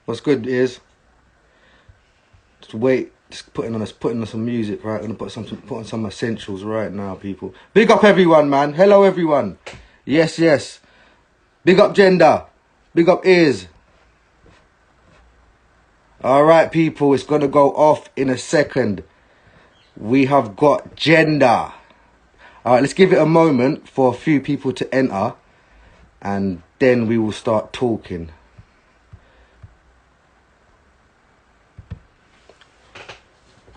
What's good is just wait, just putting on some music, right? I'm gonna put on some essentials right now, people. Big up everyone, man. Hello everyone. Yes, yes. Big up Jendor. Big up ears. Alright, people, it's gonna go off in a second. We have got Jendor. Alright, let's give it a moment for a few people to enter and then we will start talking.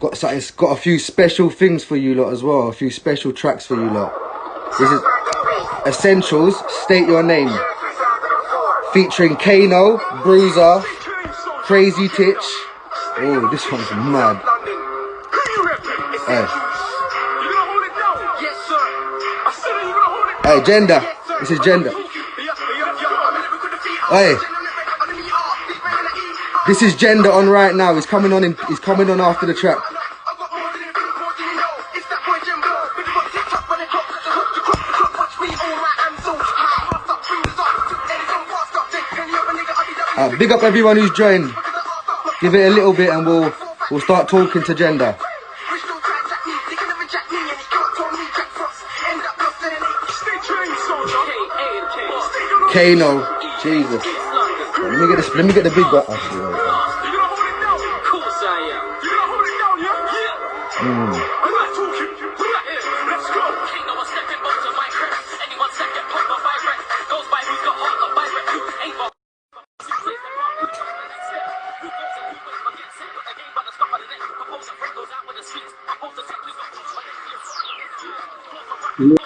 Got a few special things for you lot as well. A few special tracks for you lot. This is Essentials, State Your Name. Featuring Kano, Bruiser, Crazy Titch. Oh, this one's mad. Hey, Jendor. This is Jendor. Hey. This is Jendor on right now. He's coming on after the track. Big up everyone who's joined. Give it a little bit and we'll start talking to Jendor. Kano, Jesus. Let me get the big guy.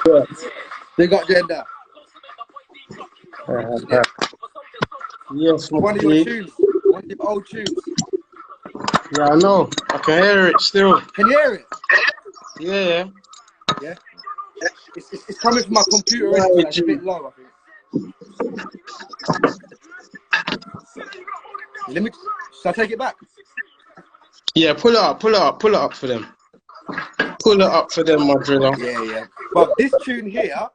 Yeah. Big up Jendor. Yes, one of your tunes. One of your old tunes. Yeah, I know. I can hear it still. Can you hear it? Yeah. Yeah. It's coming from my computer. It's a bit low, I think. Shall I take it back? Yeah, pull it up for them. Pull it up for them, my driller. Yeah. But this tune here,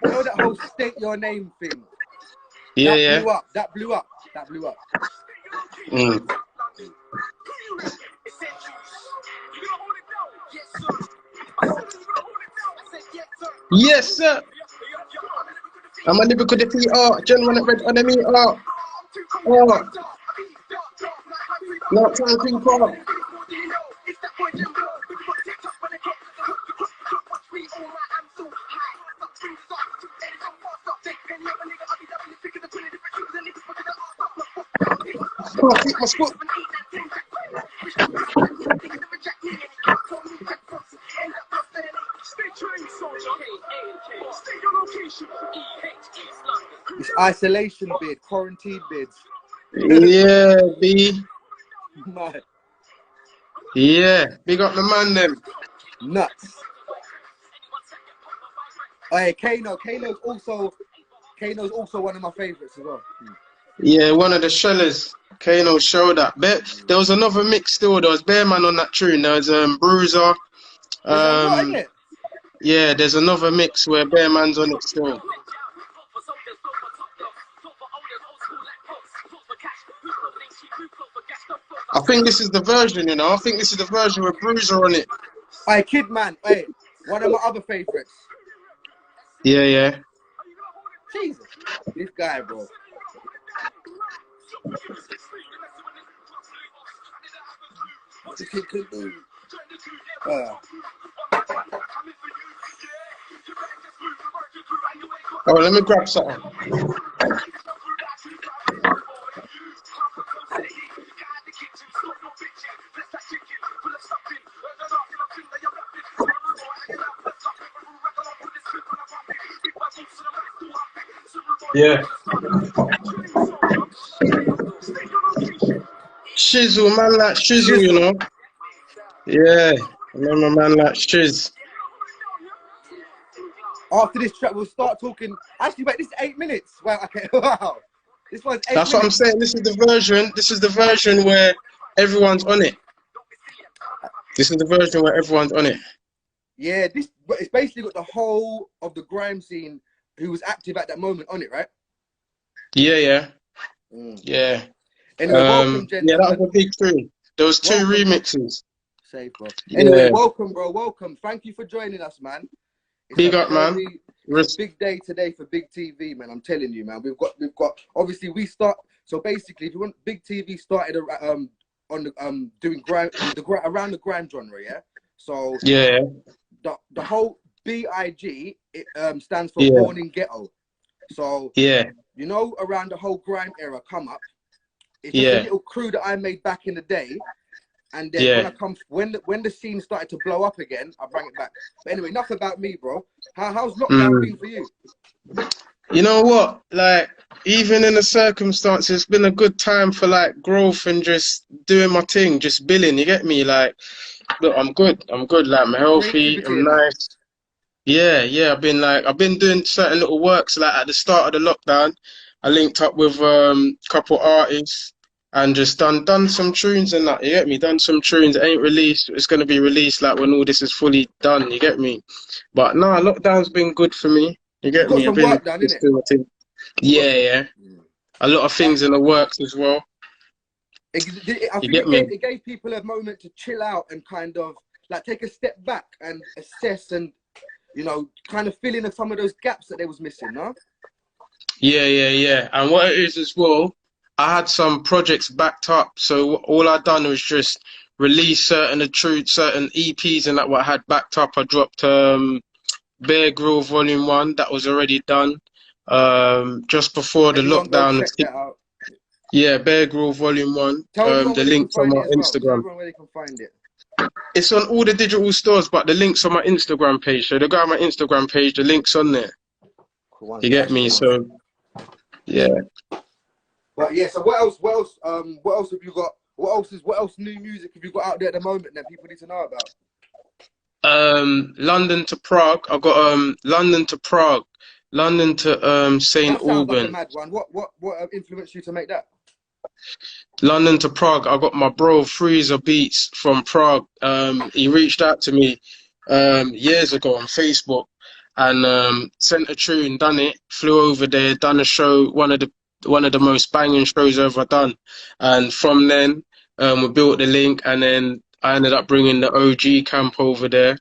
you know that whole State Your Name thing? Yeah, That blew up. Yes, sir. I'm a lyrical defeater. Gentleman red enemy. Not time to call. This isolation bid, quarantine bids. Yeah, B. Mad. Yeah, big up the man them. Nuts. Hey, Kano's also one of my favourites as well. Yeah, one of the shellers. Kano showed that. There was another mix still. There was Bearman on that tune. There was Bruiser. Yeah, there's another mix where Bearman's on it still. I think this is the version, I think this is the version with Bruiser on it. Hey, Kidman. Hey, one of my other favourites. Yeah. Jesus. This guy, bro. Oh, let me grab something. Yeah. Shizzle, man like Shizzle, Yeah, I remember man like Shiz. After this track, we'll start talking. Actually, wait, this is 8 minutes. Wow, okay, wow. This one's 8 minutes. That's what I'm saying. This is the version where everyone's on it. Yeah, it's basically got the whole of the grime scene who was active at that moment on it, right? Yeah. Yeah. Anyway, welcome, Yeah, Jendor, that man. was a big tune. There was two Welcome, bro. remixes. Safe, bro. Anyway, Yeah, welcome, bro. Welcome. Thank you for joining us, man. big up, man. It's a big day today for Big TV, man. I'm telling you, man. We've got. Obviously, we start. So basically, if you want, Big TV started on the doing grime around the grime genre, yeah. So Yeah, the whole BIG stands for yeah, Born in Ghetto. So yeah, you know, around the whole grime era come up, it's just a yeah, little crew that I made back in the day. And then yeah. when the scene started to blow up again, I bring it back. But anyway, enough about me, bro. How's lockdown Mm. been for you? You know what? Like, even in the circumstances, it's been a good time for like growth and just doing my thing, just billing. You get me? Like, look, I'm good. I'm good. Like, I'm healthy. Creativity I'm and that. nice. Yeah, yeah. I've been doing certain little works. Like at the start of the lockdown, I linked up with couple artists and just done some tunes and that. You get me? Done some tunes. It ain't released. It's gonna be released like when all this is fully done. You get me? But nah, lockdown's been good for me. You You get got me? I've some been work done, just innit? doing my thing. You got Yeah, yeah. Mm. A lot of that. things in the works as well. I You think get me? it gave people a moment to chill out and kind of like take a step back and assess and kind of fill in some of those gaps that they was missing, no? Yeah, yeah, yeah. And what it is as well, I had some projects backed up. So all I done was just release certain EPs and that what I had backed up. I dropped Bear Grill Volume 1 that was already done. Just before the Everyone go lockdown. check that out. Yeah, Bear Grill Volume 1. Tell everyone The where they can link's on find my it as well. Tell Instagram. everyone where they can find it. It's on all the digital stores, but the link's on my Instagram page. So the guy on my Instagram page, the link's on there. Cool, one You get second, me? one second. So yeah. But yeah, so what else? What else? What else have you got? What else new music have you got out there at the moment that people need to know about? London to Prague. I got London to Prague, London to Saint That sounds like a Alban, mad one. What influenced you to make that? London to Prague. I got my bro Freezer Beats from Prague. He reached out to me years ago on Facebook and sent a tune, done it, flew over there, done a show, one of the most banging shows I've ever done. And from then we built the link and then I ended up bringing the OG camp over there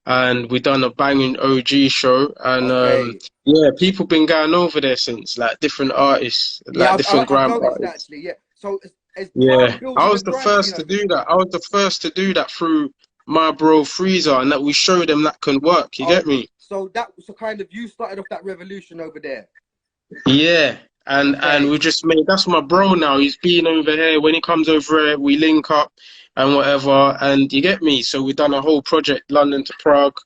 and we done a banging OG show and Okay. yeah, people been going over there since, like different artists, Yeah, like different I've grime noticed that artists. actually. Yeah. So as part of Yeah, I building the was the grime scene, first I to do think. that. I was the first to do that through my bro Freezer, and that we showed them that can work. You get Oh, me? so kind of you started off that revolution over there. Yeah, and Okay. we just made. That's my bro now. He's been over here. When he comes over here, we link up and whatever. And you get me? So we done a whole project, London to Prague,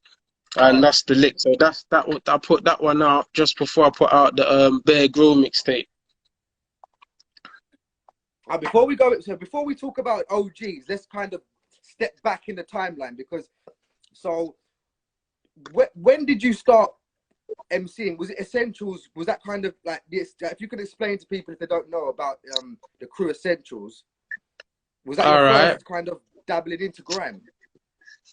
and Hard. that's the lick. So that's that. I put that one out just before I put out the Bear Grill mixtape. Before we talk about OGs, let's kind of step back in the timeline because so when did you start MCing? Was it Essentials? Was that kind of like this? If you could explain to people if they don't know about the crew Essentials, was that your All right. first kind of dabbling into grime?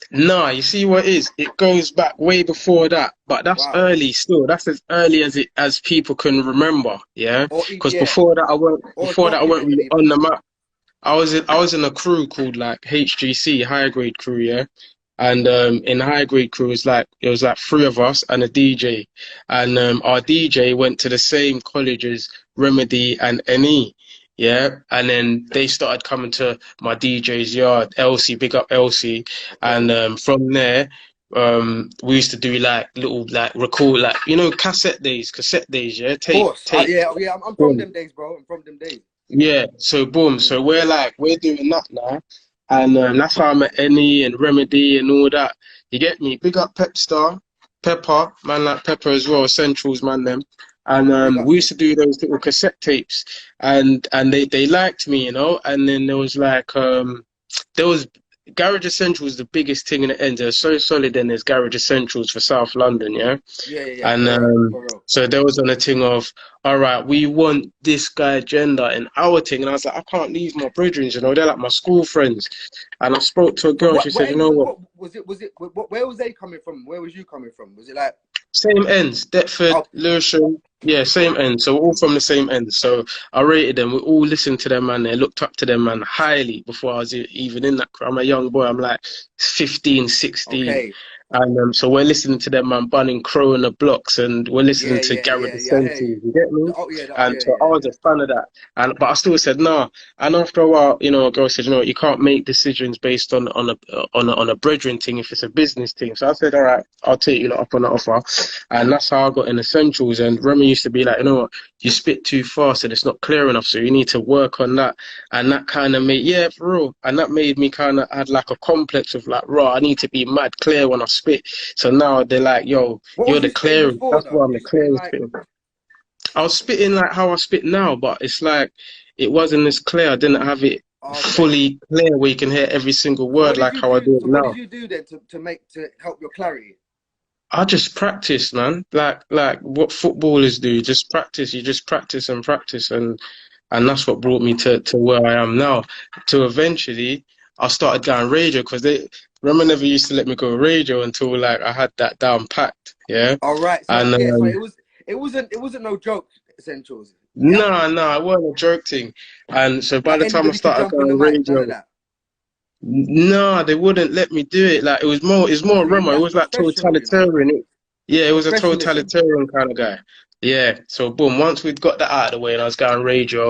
No, you see what it is? It goes back way before that, but that's Wow. early still. That's as early as people can remember, yeah. Because Yeah, or before that I weren't documented really on even. the map. I was in a crew called like HGC, high grade crew, yeah. And in high grade crew it was like three of us and a DJ. And our DJ went to the same college as Remedy and NE. Yeah. And then they started coming to my DJ's yard, Elsie, big up Elsie. Okay. And from there, we used to do like little like record like cassette days, yeah, Of course. tape. Yeah, yeah. I'm from them days, bro. I'm from them days. Yeah, so boom, Mm. so we're doing that now, and that's how I met Annie and Remedy and all that. You get me? Big up Pepper, man like Pepper as well, Centrals man them, and Big up, we used sis. to do those little cassette tapes, and they liked me, and then there was like there was Garage Essentials the biggest thing in the end. They're so solid, and there's Garage Essentials for South London, yeah. Yeah, yeah, yeah. And For real, for real. so there was on a thing of, all right, we want this guy Jendor in our thing. And I was like, I can't leave my brethren, they're like my school friends. And I spoke to a So girl, she said, you know what? what was it? Where was they coming from? Where was you coming from? Was it like? Same ends, Deptford, Oh, Lewisham. Yeah, same end. So we're all from the same end. So I rated them. We all listened to them, man. They looked up to them, man, highly before I was even in that crew. I'm a young boy. I'm like 15, 16. okay. And so we're listening to them, man, Bunning Crow in the blocks, and we're listening Yeah, to yeah, Garrett yeah, the yeah. I hear Centuries. you. You get me? Oh yeah, oh And yeah, so I yeah, was yeah. a fan of that. And but I still said no. And after a while, you know, a girl said, you know what, you can't make decisions based on a brethren thing if it's a business thing. So I said, all right, I'll take you lot up on the offer. And that's how I got in Essentials. And Remy used to be like, you know what, you spit too fast and it's not clear enough, so you need to work on that. And that kind of made, yeah, for real. And that made me kind of had like a complex of like, raw, I need to be mad clear when I spit. So now they're like, yo, What you're was the you spitting clearest. before That's though? why I'm Was the you spitting clearest like? spitting. I was spitting like how I spit now, but it's like it wasn't as clear. I didn't have it Okay. fully clear where you can hear every single So what word did like you how I do? do it So what did now. you do then to help your clarity? I just practice, man. Like what footballers do, just practice. You just practice and practice, and that's what brought me to where I am now. To eventually, I started going radio because they Rema never used to let me go radio until like I had that down packed, yeah. All right. So And yeah. So it wasn't no joke. Essentials. Yeah. no, it wasn't a joke thing. And so by Like the time I anybody could started jump on the going mic. None of radio, that. no, they wouldn't let me do it. Like it's more See, Rema. It that's was like professional. You know, totalitarian. Yeah, it was a professionalism. totalitarian kind of guy. Yeah. So boom, once we'd got that out of the way and I was going radio,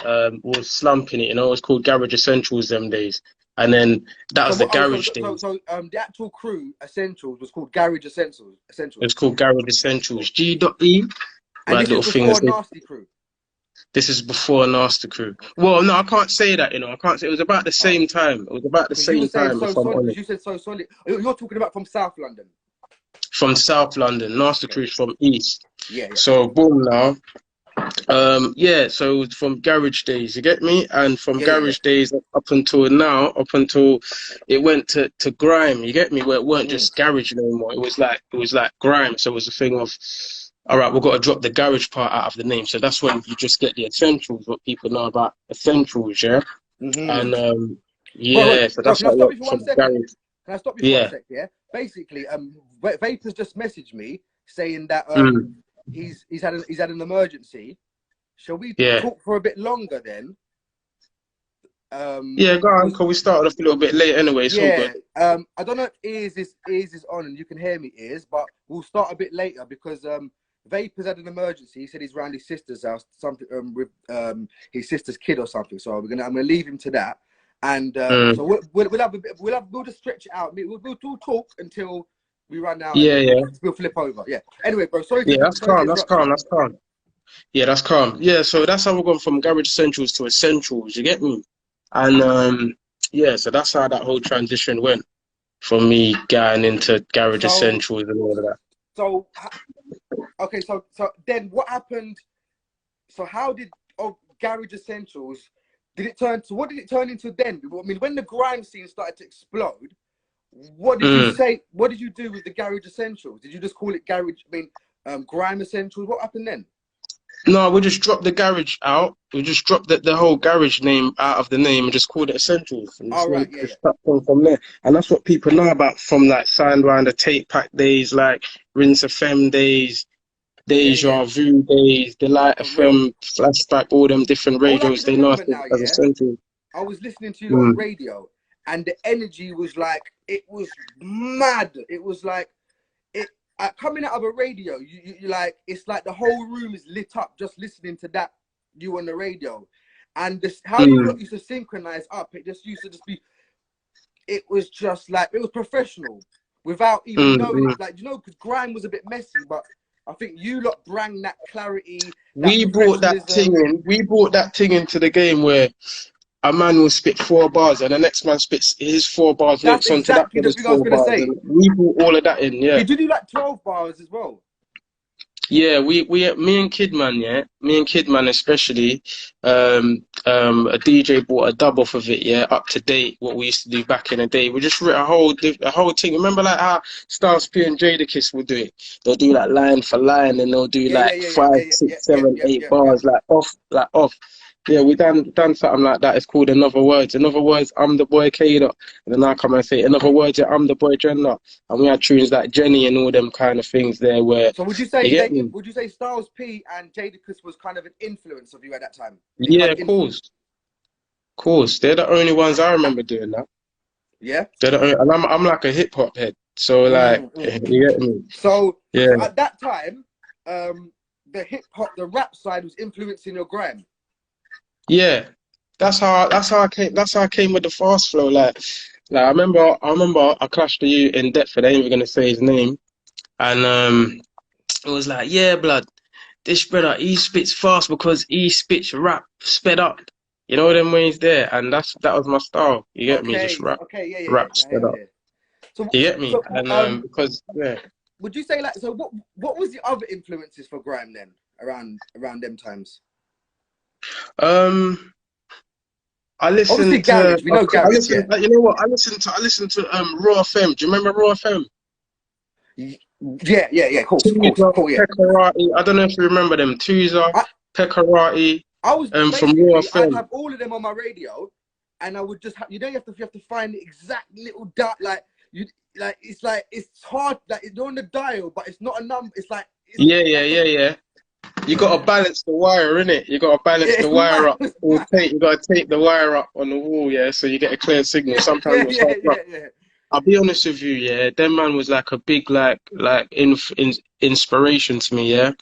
was slumping it, you know, it was called Garage Essentials them days. And then that So was the what? Oh, so garage so days. so the actual crew Essentials was called Garage Essentials. It was Essentials. called Garage Essentials. G.E. We And had this is little before fingers. Nasty Crew. This is before Nasty Crew. Well, no, I can't say that, you know. I can't say it was about the Oh, same time. It was about the because you were same saying time, so if I'm solid. Because honest. you said so solid. You're talking about from South London. From South London, Nasty Okay. Crew's from East. Yeah, yeah. So boom now. Yeah, so it was from garage days, you get me? And from Yeah, yeah, yeah. garage days up until now, up until it went to grime, you get me? Where it weren't Mm. just garage no more. It was like grime. So it was a thing of, all right, we've got to drop the garage part out of the name. So that's when you just get the essentials, what people know about essentials, yeah? Mm-hmm. And Bro, yeah, so bro, that's can how I it stop you went for from 1 second? garage. Can I stop you for one Yeah. sec? Yeah. Basically, Vapors just messaged me saying that Mm, he's had an emergency. Shall we yeah. talk for a bit longer then? Yeah, go on, Because because we started off a little bit late anyway. It's all yeah, good. I don't know if ears is on and you can hear me ears, but we'll start a bit later because Vapors had an emergency. He said he's around his sister's house, something with his sister's kid or something. So I'm gonna leave him to that, and Mm, so we'll have a bit, we'll just stretch it out. We'll talk until we run out, and yeah, then yeah. we'll flip over. Yeah. Anyway, bro, sorry Yeah, that's to calm. That's interrupt calm. you. That's calm. Yeah, that's calm. Yeah, so that's how we're going from garage essentials to essentials. You get me? And yeah, so that's how that whole transition went from me getting into garage So essentials and all of that. so okay, so then what happened? So how did Garage Essentials did it turn to what did it turn into then? I mean, when the grime scene started to explode, what did you Mm. say? What did you do with the Garage Essentials? Did you just call it Garage? I mean, Grime Essentials. What happened then? No, we just dropped the garage out. We just dropped the whole garage name out of the name and just called it essentials. And All right, yeah, yeah, just stuck on from there. And that's what people know about from like Sidewinder, Tape Pack days, like Rinse FM days, yeah, yeah. Deja Vu days, Delight For real. FM, Flashback, all them different All I radios. can They know us remember now, as yeah, essentials. I was listening to you on Mm. radio, and the energy was like it was mad. It was like it coming out of a radio. You like it's like the whole room is lit up just listening to that you on the radio, and this how you lot Mm. used to synchronize up. It just used to just be. It was just like it was professional without even Mm. knowing it. Mm. Like because grime was a bit messy, but I think you lot bring that clarity, that We brought that thing professionalism. in. We brought that thing into the game where a man will spit 4 bars and the next man spits his 4 bars That's links onto that exactly the fella's thing I was four gonna bars, say. and we brought all of that in. Yeah, Did you do like 12 bars as well? yeah. Me and Kidman, yeah, me and Kidman especially. A DJ bought a dub off of it, yeah, up to date. What we used to do back in the day. We just wrote a whole thing. Remember like how Styles P and Jadakiss will do it. They'll do like line for line, and they'll do Yeah, yeah, like yeah, yeah, five, yeah, yeah, six, yeah, seven, yeah, eight yeah, yeah. bars, like off, like off. we done something like that. It's called Another Words. In other words, I'm the boy Kader. And then I come and say, in other words, yeah, I'm the boy Jendor. And we had tunes like Jenny and all them kind of things there where, So would you you say get me? would you say Styles P and Jadakiss was kind of an influence of you at that time? They Yeah, kind of of influenced. course. Of course. They're the only ones I remember doing that. Yeah. They're the only, and I'm like a hip hop head. So like, you get me? So Yeah. at that time, the hip hop, the rap side was influencing your grime. Yeah. That's how I came with the fast flow. Like I remember I clashed with you in Deptford. I ain't even gonna say his name. And it was like, yeah, blood, this brother, he spits fast because he spits rap sped up. You know them ways there, and that was my style. You get me? Just Okay. rap, Okay. Yeah. Yeah. Yeah. rap Yeah. sped up. Yeah. So You get me? so And because yeah, would you say like so? What was the other influences for grime then around them times? um, I Obviously, listened to garage. We know I garage. Yeah. listened. You know what? I listened to Raw FM. Do you remember Raw FM? Yeah. Yeah. Yeah. Cool. Tuza, Cool. Yeah. Pekarati. I don't know if you remember them. Tuza, I Pekarati, I was from Raw basically I'd FM. have all of them on my radio, and I would just you have to find the exact little dot it's hard like it's on the dial, but it's not a number. It's like it's Yeah. You gotta balance the wire, innit? You gotta balance it's the wire mad. up. It's Or mad. you gotta tape the wire up on the wall, yeah, so you get a clear signal. Yeah. Sometimes Yeah. it was Yeah. hard Yeah. luck. Yeah. I'll be honest with you, yeah. Them man was like a big inspiration to me, yeah.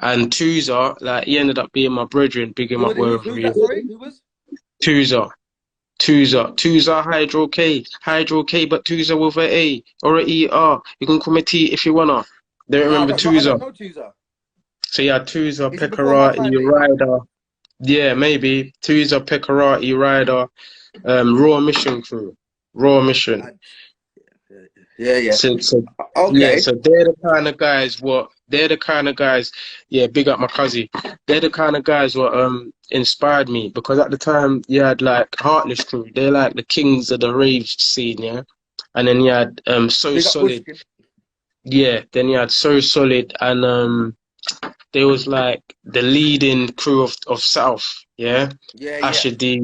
And Tuza, like he ended up being my brethren, big him up Who wherever was he that? is. Sorry, who was? Tuza, Hydro K, but Tuza with a A or a ER. You can call me T if you wanna. Don't No, remember I don't Tuza. know Tuza. So yeah, Tuza, Is it before my Pekarati, time, maybe? Rider. Yeah, maybe. Tuza, Pekarati, Rider, Raw Mission Crew. Raw Mission. I, yeah. Yeah. Yeah, Okay. so they're the kind of guys they're the kind of guys, yeah, big up my cousin. They're the kind of guys what inspired me because at the time you had like Heartless Crew, they're like the kings of the rave scene, yeah. And then you had So Big up Solid. Bushkin. Yeah, then you had So Solid and there was like the leading crew of South, yeah. Yeah. Yeah. Asher D,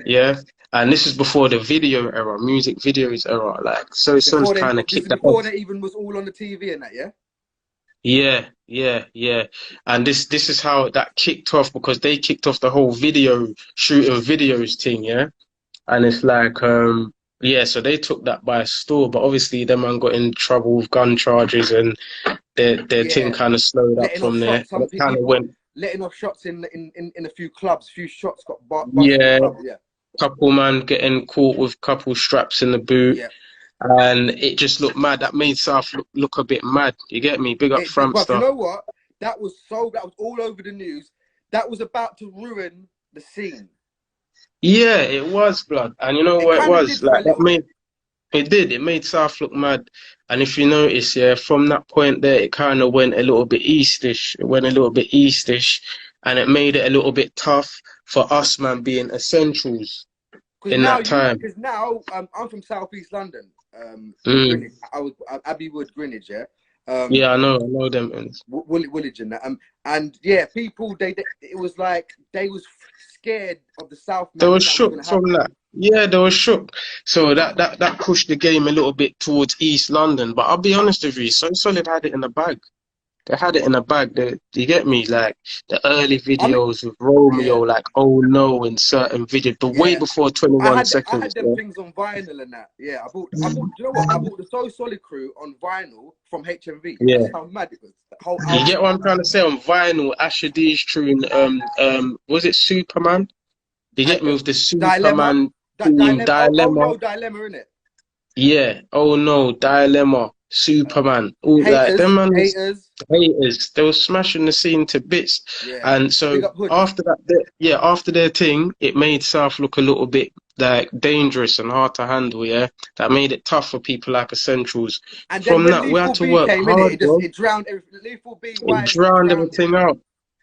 yeah. And this is before the video era, music videos era. Like So Solid's Before then, kind of this kicked is the head. before that even was all on the TV and that. Yeah. Yeah. And this is how that kicked off because they kicked off the whole video shooting videos thing, yeah. And it's like yeah, so they took that by storm, but obviously them man got in trouble with gun charges and their thing Yeah. kind of slowed up Letting off from there. shots. And Some it kind of people went, letting off shots in a few clubs. A few shots got bust in yeah, clubs. Yeah. couple man getting caught with couple straps in the boot. Yeah. And it just looked mad. That made South look a bit mad. You get me? Big up It did, but you Frampster. know what? That was all over the news. That was about to ruin the scene. Yeah, it was blood. And you know It what it kind of was? did for a Like that little bit. it made South look mad. And if you notice, yeah, from that point there, it kind of went a little bit eastish. It went a little bit eastish, and it made it a little bit tough for us, man, being essentials in that time. Because now I'm from Southeast London, Mm. Greenwich. I was Abbey Wood, Greenwich, yeah. Yeah, I know them. Ends. Woolwich and that. And yeah, people it was like they was scared of the South They man were that was shook gonna from happen. that. Yeah, they were shook. So that pushed the game a little bit towards East London. But I'll be honest with you, So Solid had it in the bag. They had it in a bag. You get me? Like the early I mean, videos with Romeo, yeah, like Oh No in certain videos, but way yeah. before 21 I had seconds. them Yeah. things on vinyl and that. Yeah, I bought. Do you know what? I bought the So Solid Crew on vinyl from HMV. Yeah. That's how mad it was. The whole You album. get what I'm trying to say on vinyl, Asher D's tune, was it Superman? You And get me with the Dilemma. Superman That theme, dilemma. Oh Dilemma. no, dilemma in it. Yeah. Oh no, Dilemma, Superman. All like them man was Haters. haters. They were smashing the scene to bits. Yeah. And so Big up Hood. after that, after their thing, it made South look a little bit like dangerous and hard to handle. Yeah, that made it tough for people like Essentials. And then From when that, we had Lethal to B work came in hard, bro. it drowned everything. Lethal B It widely drowned drowned it. everything out.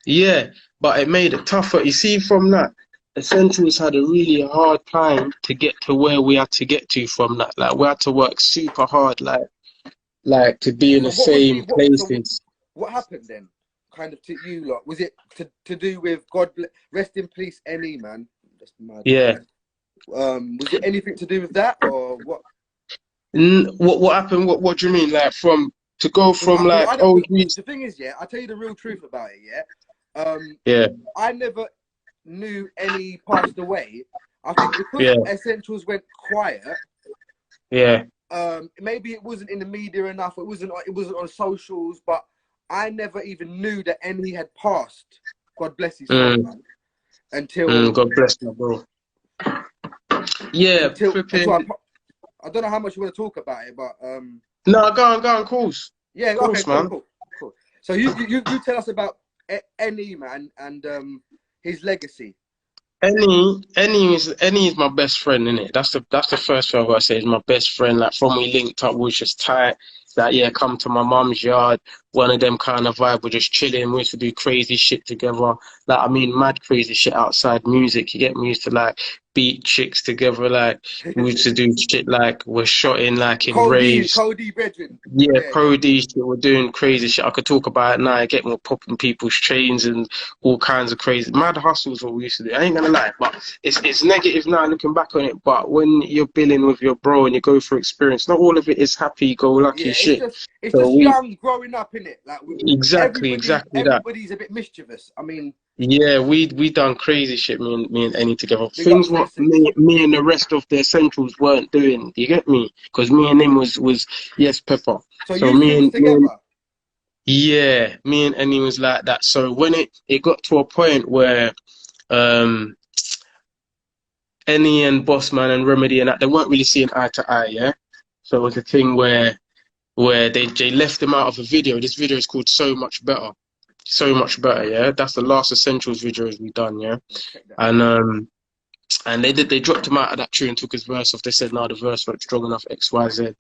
Yeah, but it made it tougher. You see, from that, Essentials had a really hard time to get to where we had to get to from that. Like we had to work super hard, like to be in So the same so places. what happened then? kind of to you lot? Was it to do with rest in peace, NE, man? That's mad. Yeah. Was it anything to do with that or what? What happened? What do you mean? Like to go from like Cause OGs? the thing is, yeah, I'll tell you the real truth about it, yeah. Yeah. I never knew NE passed away. I think because Yeah. Essentials went quiet. Yeah. Maybe it wasn't in the media enough. It wasn't on socials, but I never even knew that NE had passed. God bless his soul, man. Until God bless my bro. Yeah, until flipping. I don't know how much you want to talk about it, but No, go on, course. yeah, okay, Course, man. Cool. So you tell us about NE, man, and his legacy. Any is my best friend, innit? That's the first thing I gotta say is my best friend. Like from we linked up, we was just tight. Like yeah, come to my mum's yard. One of them kind of vibe. We're just chilling. We used to do crazy shit together. Like I mean, mad crazy shit outside music. You get me? We used to like beat chicks together. Like we used to do shit like we're shotting like in raves. Cody brethren. Yeah, Yeah. parody shit. We're doing crazy shit. I could talk about it now. I get more popping people's chains and all kinds of crazy mad hustles. What we used to do. I ain't gonna lie, but it's negative now looking back on it. But when you're billing with your bro and you go through experience, not all of it is happy go lucky Yeah, shit. it's So just young growing up in it. Like exactly that. everybody's a bit mischievous. I mean, Yeah, we done crazy shit. Me and Annie together. big up Things what Sensei. me and the rest of the essentials weren't doing. You get me? Because me and him was yes Pepper. So So you two was together. Yeah, me and Annie was like that. So when it got to a point where um Annie and Bossman and Remedy and that they weren't really seeing eye to eye, yeah. So it was a thing where they left them out of a video. This video is called So Much Better. So Much Better, yeah. That's the last Essentials videos we done, yeah. Check that. And they dropped him out of that tune, took his verse off. They said no, the verse wasn't strong enough, XYZ.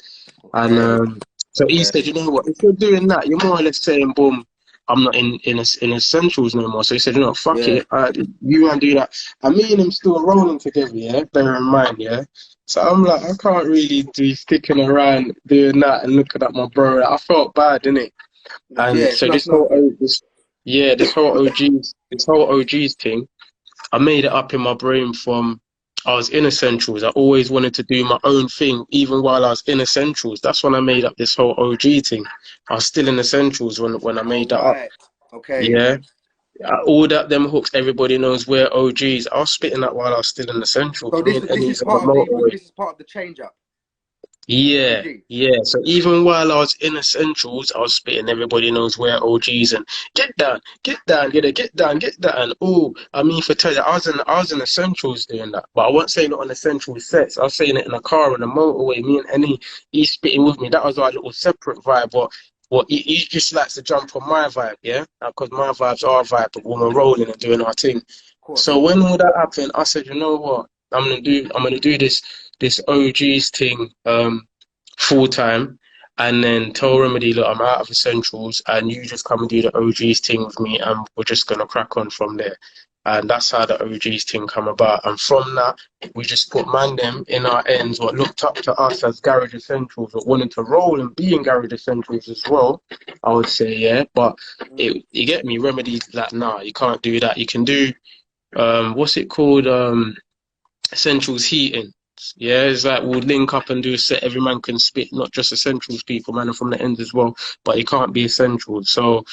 And Okay. so he said, you know what, if you're doing that, you're more or less saying, boom, I'm not in essentials no more. So he said, you know, fuck Yeah. it, you want to do that. And me and him still rolling together, yeah, bear in mind, yeah. So I'm like, I can't really be sticking around doing that and looking at my bro. I felt bad, innit? Yeah, And it's so not good. this whole OGs thing, I made it up in my brain from I was in Essentials. I always wanted to do my own thing, even while I was in Essentials. That's when I made up this whole OG thing. I was still in Essentials when I made that up. Right. Okay. Yeah. All that them hooks, everybody knows we're OGs. I was spitting that while I was still in Essentials. So Me and this is Eddie's on the part of motorway. the change up. Yeah, OG. yeah. So even while I was in Essentials, I was spitting. Everybody knows we're OGs and get down, get down, get down. Oh, I mean, for tell you, I was in Essentials doing that, but I wasn't saying it on Essentials sets. I was saying it in a car on the motorway. Me and Annie, he's spitting with me. That was our little separate vibe. But what he just likes to jump on my vibe, yeah, because my vibe's our vibe. But when we're rolling and doing our thing. Of course. So when all that happened, I said, you know what? I'm gonna do this OGs thing full time and then tell Remedy, look, I'm out of Essentials and you just come and do the OGs thing with me and we're just gonna crack on from there. And that's how the OGs thing come about. And from that, we just put man them in our ends, what looked up to us as Garage Essentials, or wanted to roll and be in Garage Essentials as well, I would say, yeah. But you get me, Remedy's like, nah, you can't do that. You can do what's it called? Essentials heating. Yeah, it's like we'll link up and do a set. Every man can spit, not just Essentials people, man, and from the end as well. But it can't be Essentials. So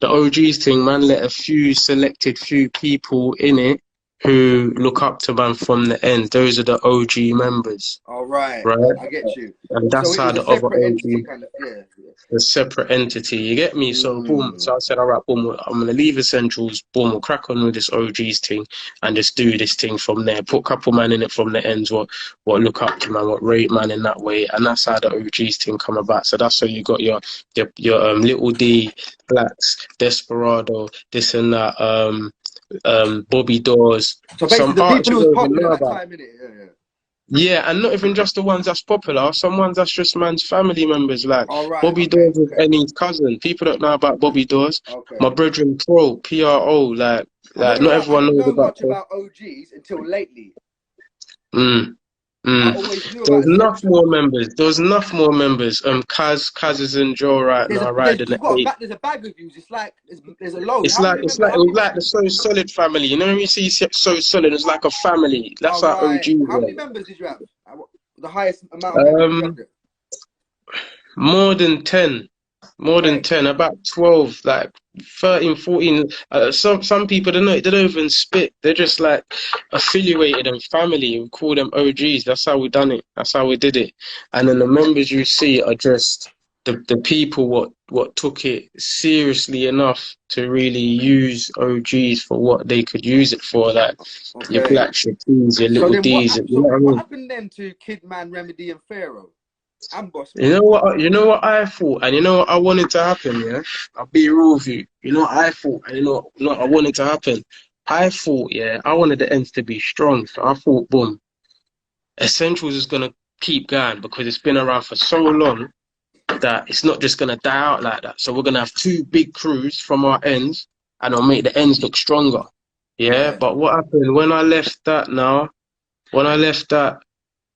the OGs thing, man, let a few selected few people in it who look up to man from the end. Those are the OG members, All right. right? I get you. And So that's it how was a the other separate entity, OG kind of. Yeah. a separate entity. You get me? So boom. So I said, all right, boom. I'm gonna leave Essentials. Boom. We'll crack on with this OGs thing and just do this thing from there. Put a couple man in it from the ends. What look up to man. What rate man in that way. And that's how the OGs thing come about. So that's how you got your Little D, Blacks, Desperado, this and that. Bobby Dawes. So Some basically, the artists people you who was don't even popular know at that about. time, innit? Yeah. Yeah, and not even just the ones that's popular, some ones that's just man's family members, like All right. Bobby Okay. Dawes is Annie's cousin. People don't know about Bobby Dawes. Okay. My brethren PRO, I'm not like gonna not lie. I everyone didn't knows know about much about OGs until lately. Mm. I Mm. always knew There about was enough Essentials. more members. There was enough more members. Kaz is in Joe right now, riding the You've got 8. there's a bag of views. It's like there's a load. It's like How it many? was like the So Solid family. You know when you see So Solid, it's like a family. That's All our right. OG How many were. members did you have? The highest amount of members you had Um, there? more than 10. More than Okay. 10, about 12, like 13, 14. Some people they don't even spit. They're just like affiliated and family. We call them OGs. That's how we done it. That's how we did it. And then the members you see are just the people what took it seriously enough to really use OGs for what they could use it for, like your Okay. Black Shapees, your So Little then D's, you know so what I what mean? happened then to Kidman, Remedy, and Pharaoh and You Bossman? know what? You know what I thought, and you know what I wanted to happen. Yeah, I'll be real with you. You know what I thought, and you know what I wanted to happen. I thought, yeah, I wanted the ends to be strong. So I thought, boom, Essentials is gonna keep going because it's been around for so long that it's not just gonna die out like that. So we're gonna have two big crews from our ends, and it'll make the ends look stronger. Yeah, Right. but what happened when I left that? Now, when I left that.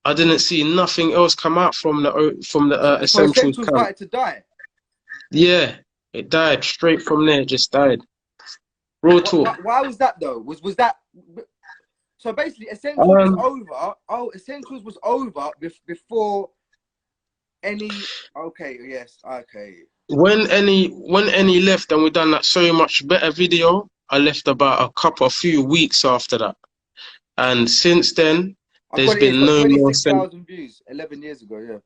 I didn't see nothing else come out from the So Essentials Essentials camp. started to die. Yeah, it died straight from there. It just died. Real talk. Why was that though? Was that so? Basically, Essentials was Um, over. Oh, Essentials was over before any. Okay. Yes. Okay. when any left and we done that so much better video, I left about a few weeks after that, and since then I've there's got it here. It's been got no more. 26,000 views 11 years ago. Yeah.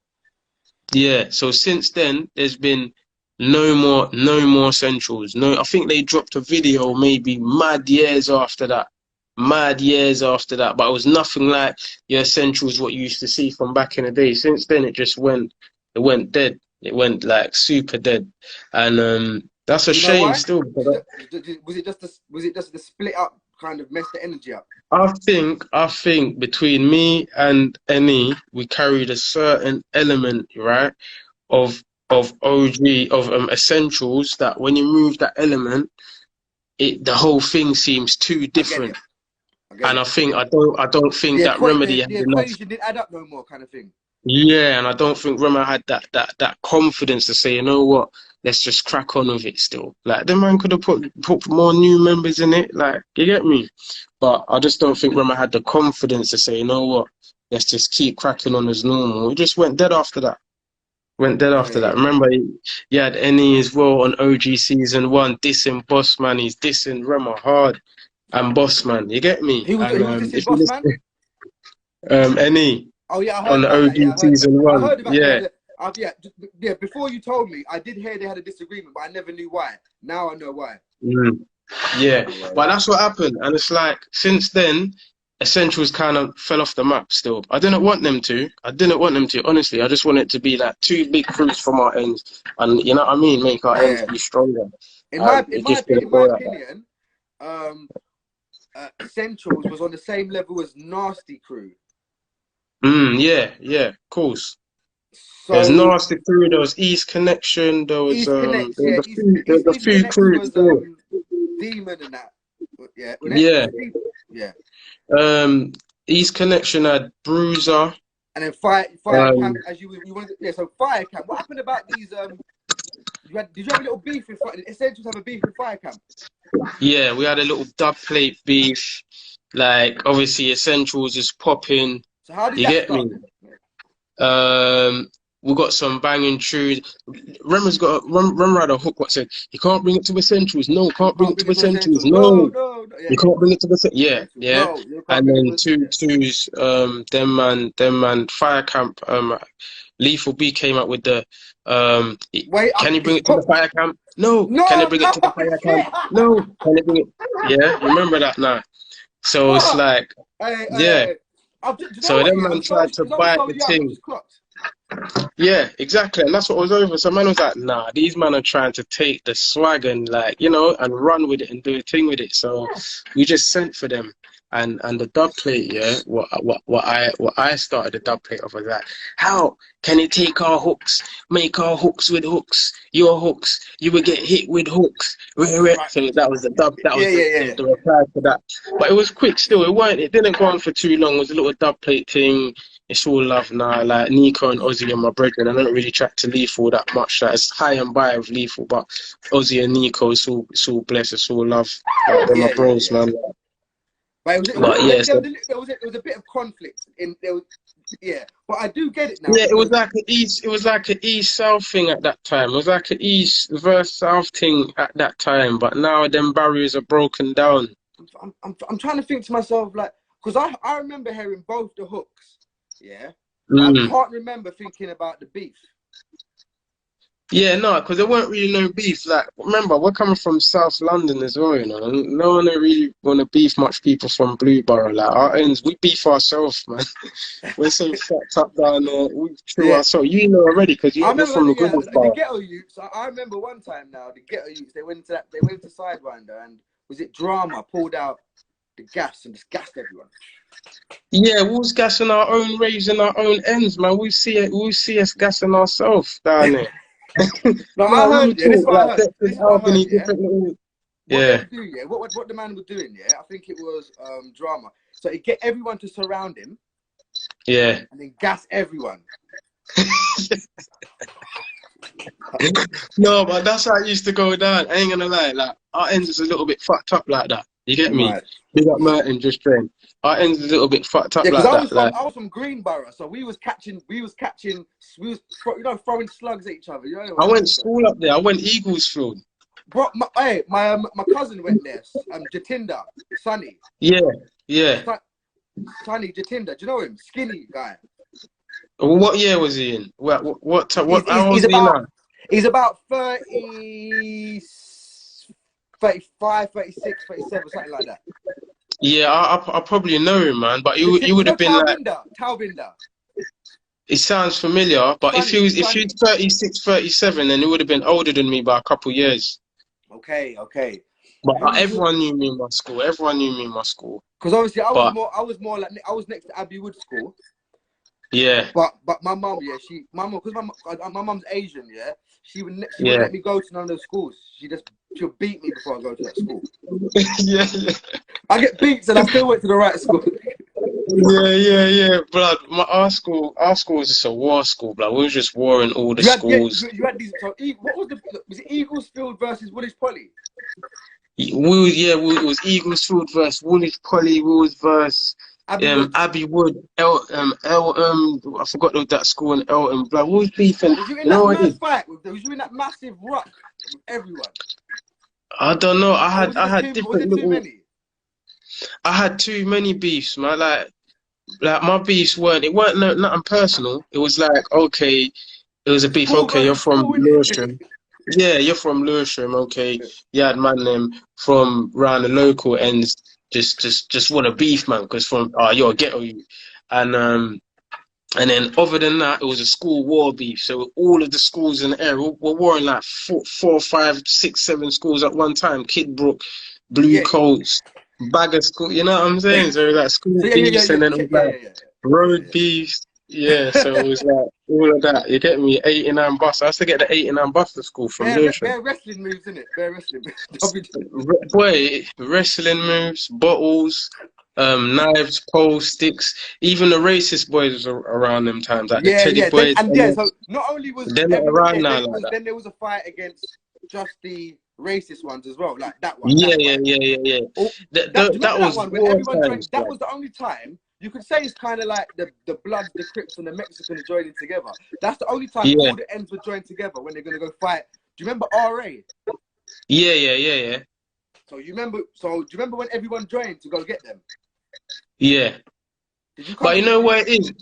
Yeah, so since then there's been no more Centrals. No, I think they dropped a video maybe mad years after that. Mad years after that. But it was nothing like your Centrals what you used to see from back in the day. Since then it went dead. It went like super dead. And that's a Do you know shame why? still Was because it just the split up kind of messed the energy up? I think between me and NE we carried a certain element, right? Of OG of essentials that when you move that element, the whole thing seems too I get different. it. I get And it. I don't think that Remedy had The enough. equation didn't add up no more, kind of thing. Yeah, and I don't think Rema had that confidence to say, you know what, let's just crack on with it still. Like the man could have put more new members in it, like you get me. But I just don't think Rema had the confidence to say, you know what, let's just keep cracking on as normal. We just went dead after that. Went dead after that. Okay. Remember, you had Any as well on OG season 1, dissing Bossman. He's dissing Rema hard and Bossman. You get me? And Who was this in if you Boss Man? listen, Any Oh yeah, I heard on the about that. Yeah, OG season I 1, heard about yeah, yeah. Yeah. Before you told me, I did hear they had a disagreement, but I never knew why. Now I know why. mm, yeah. Yeah. But that's what happened, and it's like since then, Essentials kind of fell off the map. Still, I didn't want them to. I didn't want them to. Honestly, I just want it to be like two big crews from our ends, and you know what I mean, make our ends Yeah. be stronger. And it just didn't In my go like that. opinion, um, Essentials was on the same level as Nasty Crew. Yeah, yeah, of course. There was So Nasty Crew, there was East Connection, East Connect, there yeah, was a few there was a East few Connection crews was still. Demon and that. Yeah, Yeah. yeah. Um East Connection had Bruiser. And then Fire Um Camp, as you wanted, yeah. So Fire Camp. What happened about these? Did you have a little beef with Fire? Did Essentials have a beef with Fire Camp? yeah, we had a little dub plate beef. Like obviously Essentials is popping. So how did You that get start me? then? We got some banging tunes. Rem had a hook what said, you can't bring it to Essentials. No, can't bring Can't it bring to it to Essentials. Essentials. No, No. no, no. Yeah, You yeah. can't bring it to the yeah, Essentials. yeah. No, you can't And bring it then to two yeah. twos, them man, Fire Camp, Lethal B came up with the Wait, can you bring it to the Fire Camp? No. Can you no, bring it no, to the Fire shit. Camp? No. Can you bring it? Yeah, you remember that now. So it's Fuck. like, yeah. Hey. Do you know So what? them Yeah, man tried to I was bite so the young. I thing. just clocked. Yeah, exactly. And that's what was over. So man was like, nah, these men are trying to take the swag and like, and run with it and do a thing with it. So we just sent for them. And the dub plate, yeah, what I started the dub plate of was that, how can you take our hooks, make our hooks with hooks, your hooks, you will get hit with hooks. Right. So that was the dub, that was Yeah. the reply to that. But it was quick still, it didn't go on for too long, it was a little dub plate thing. It's all love now. Like Nico and Ozzy and my brethren, I don't really chat to Lethal that much. Like, it's high and by of Lethal, but Ozzy and Nico, it's all blessed. It's all love. Like, they're my Yeah, yeah, bros, yeah. man. But But yeah, so, there was a bit of conflict in there. Yeah, but I do get it now. yeah, it was like an east south thing at that time. It was like an east versus south thing at that time. But now them barriers are broken down. I'm trying to think to myself, like, because I remember hearing both the hooks, yeah, but I Mm. can't remember thinking about the beef. Yeah, no, because there weren't really no beef. Like, remember, we're coming from South London as well, you know. And no one really want to beef much people from Blueborough. Like, our ends, we beef ourselves, man. We're so fucked up down there. We chew Yeah, ourselves. You know already, because I you're remember from the like, the Goodness. ghetto youths. I remember one time now the ghetto youths they went to Sidewinder and was it Drama pulled out the gas and just gassed everyone. Yeah, we was gassing our own raves and our own ends, man. We see us gassing ourselves down there. No, I No, real heard. Yeah, this is talk, what I like heard. Dexter's This is what I heard. Albany, Yeah, different little. what they Yeah. would do. Yeah, what the man was doing. Yeah, I think it was Drama. So he get everyone to surround him Yeah. and then gas everyone. No, but that's how it used to go down. I ain't gonna lie, like our ends is a little bit fucked up like that. You get me? Right. Big up Merton, just train. Our ends is a little bit fucked up Yeah, because like that. Like, I was from Greenborough, so we was throwing slugs at each other. You know I what I'm went to saying? school up there. I went Eaglesfield. Bro, my cousin went there. Jatinder, Sonny, Yeah, yeah. Sonny Jatinder. Do you know him? Skinny guy. What year was he in? How old is he now? He's about 30, 35, 36, 37, something like that. Yeah, I probably know him, man. But Do he you would know have been like. Talbinder? It sounds familiar, but if he was 36, 37, then he would have been older than me by a couple years. Okay. But everyone knew me in my school. Everyone knew me in my school. Because obviously I But was more like I was next to Abbey Wood School. yeah, But my mum, yeah, because my mum's Asian, yeah, she wouldn't yeah, let me go to none of those schools. She'll beat me before I go to that school. yeah, I get beats and I still went to the right school. yeah. Blood, our school was just a war school, blood. We was just warring all the schools. You had these. So, what was it? Eaglesfield versus Woolwich Poly. It was Eaglesfield versus Woolwich Poly. We was versus Abbey Wood, I forgot that school in Elton. Blood, we was beefing. Was you in You know that what it mad is? fight? Was you in that massive ruck with everyone? I don't know. I Was had it different too little. many? I had too many beefs, man. Like my beefs weren't nothing personal. It was like, okay, it was a beef. School Okay, you're versus from school, innit? Lewisham. Yeah, you're from Lewisham. Okay, you had man them from around the local ends. Just want a beef, man, because you're a ghetto you, and then other than that, it was a school war beef. So all of the schools in the area were warring like four, five, six, seven schools at one time. Kidbrook, Blue Yeah. Coats, Bagger School. You know what I'm saying? So like school beefs, and then it was like road beefs. Yeah, so it was like all of that. You get me? 89 bus. I used to get the 89 bus to school from Lewisham. Bare wrestling moves, innit? Bare wrestling moves. Boy, wrestling moves, bottles, knives, poles, sticks. Even the racist boys was around them times, like the Teddy boys. So not only was they're not everyone around now like that. then there was a fight against just the racist ones as well, like that one. Yeah. Oh, That was one when war everyone joined, times. that was the only time you could say it's kind of like the Bloods, the Crips, and the Mexicans joining together. That's the only time all the ends were joined together when they're gonna go fight. Do you remember RA? Yeah. So do you remember when everyone joined to go get them? Yeah. But you know what it is?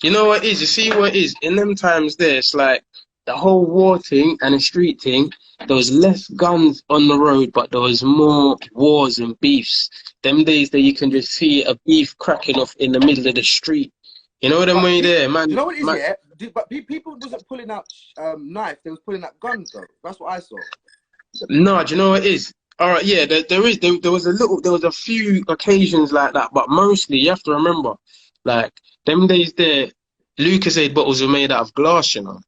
You see what it is? In them times there, it's like the whole war thing and the street thing, there was less guns on the road, but there was more wars and beefs. Them days that you can just see a beef cracking off in the middle of the street. You know what I mean there, man? You know what it is, yeah? But people wasn't pulling out knives, they was pulling out guns though. That's what I saw. No, do you know what it is? All right, yeah, there was a few occasions like that, but mostly you have to remember, like them days there, Lucasade bottles were made out of glass, you know.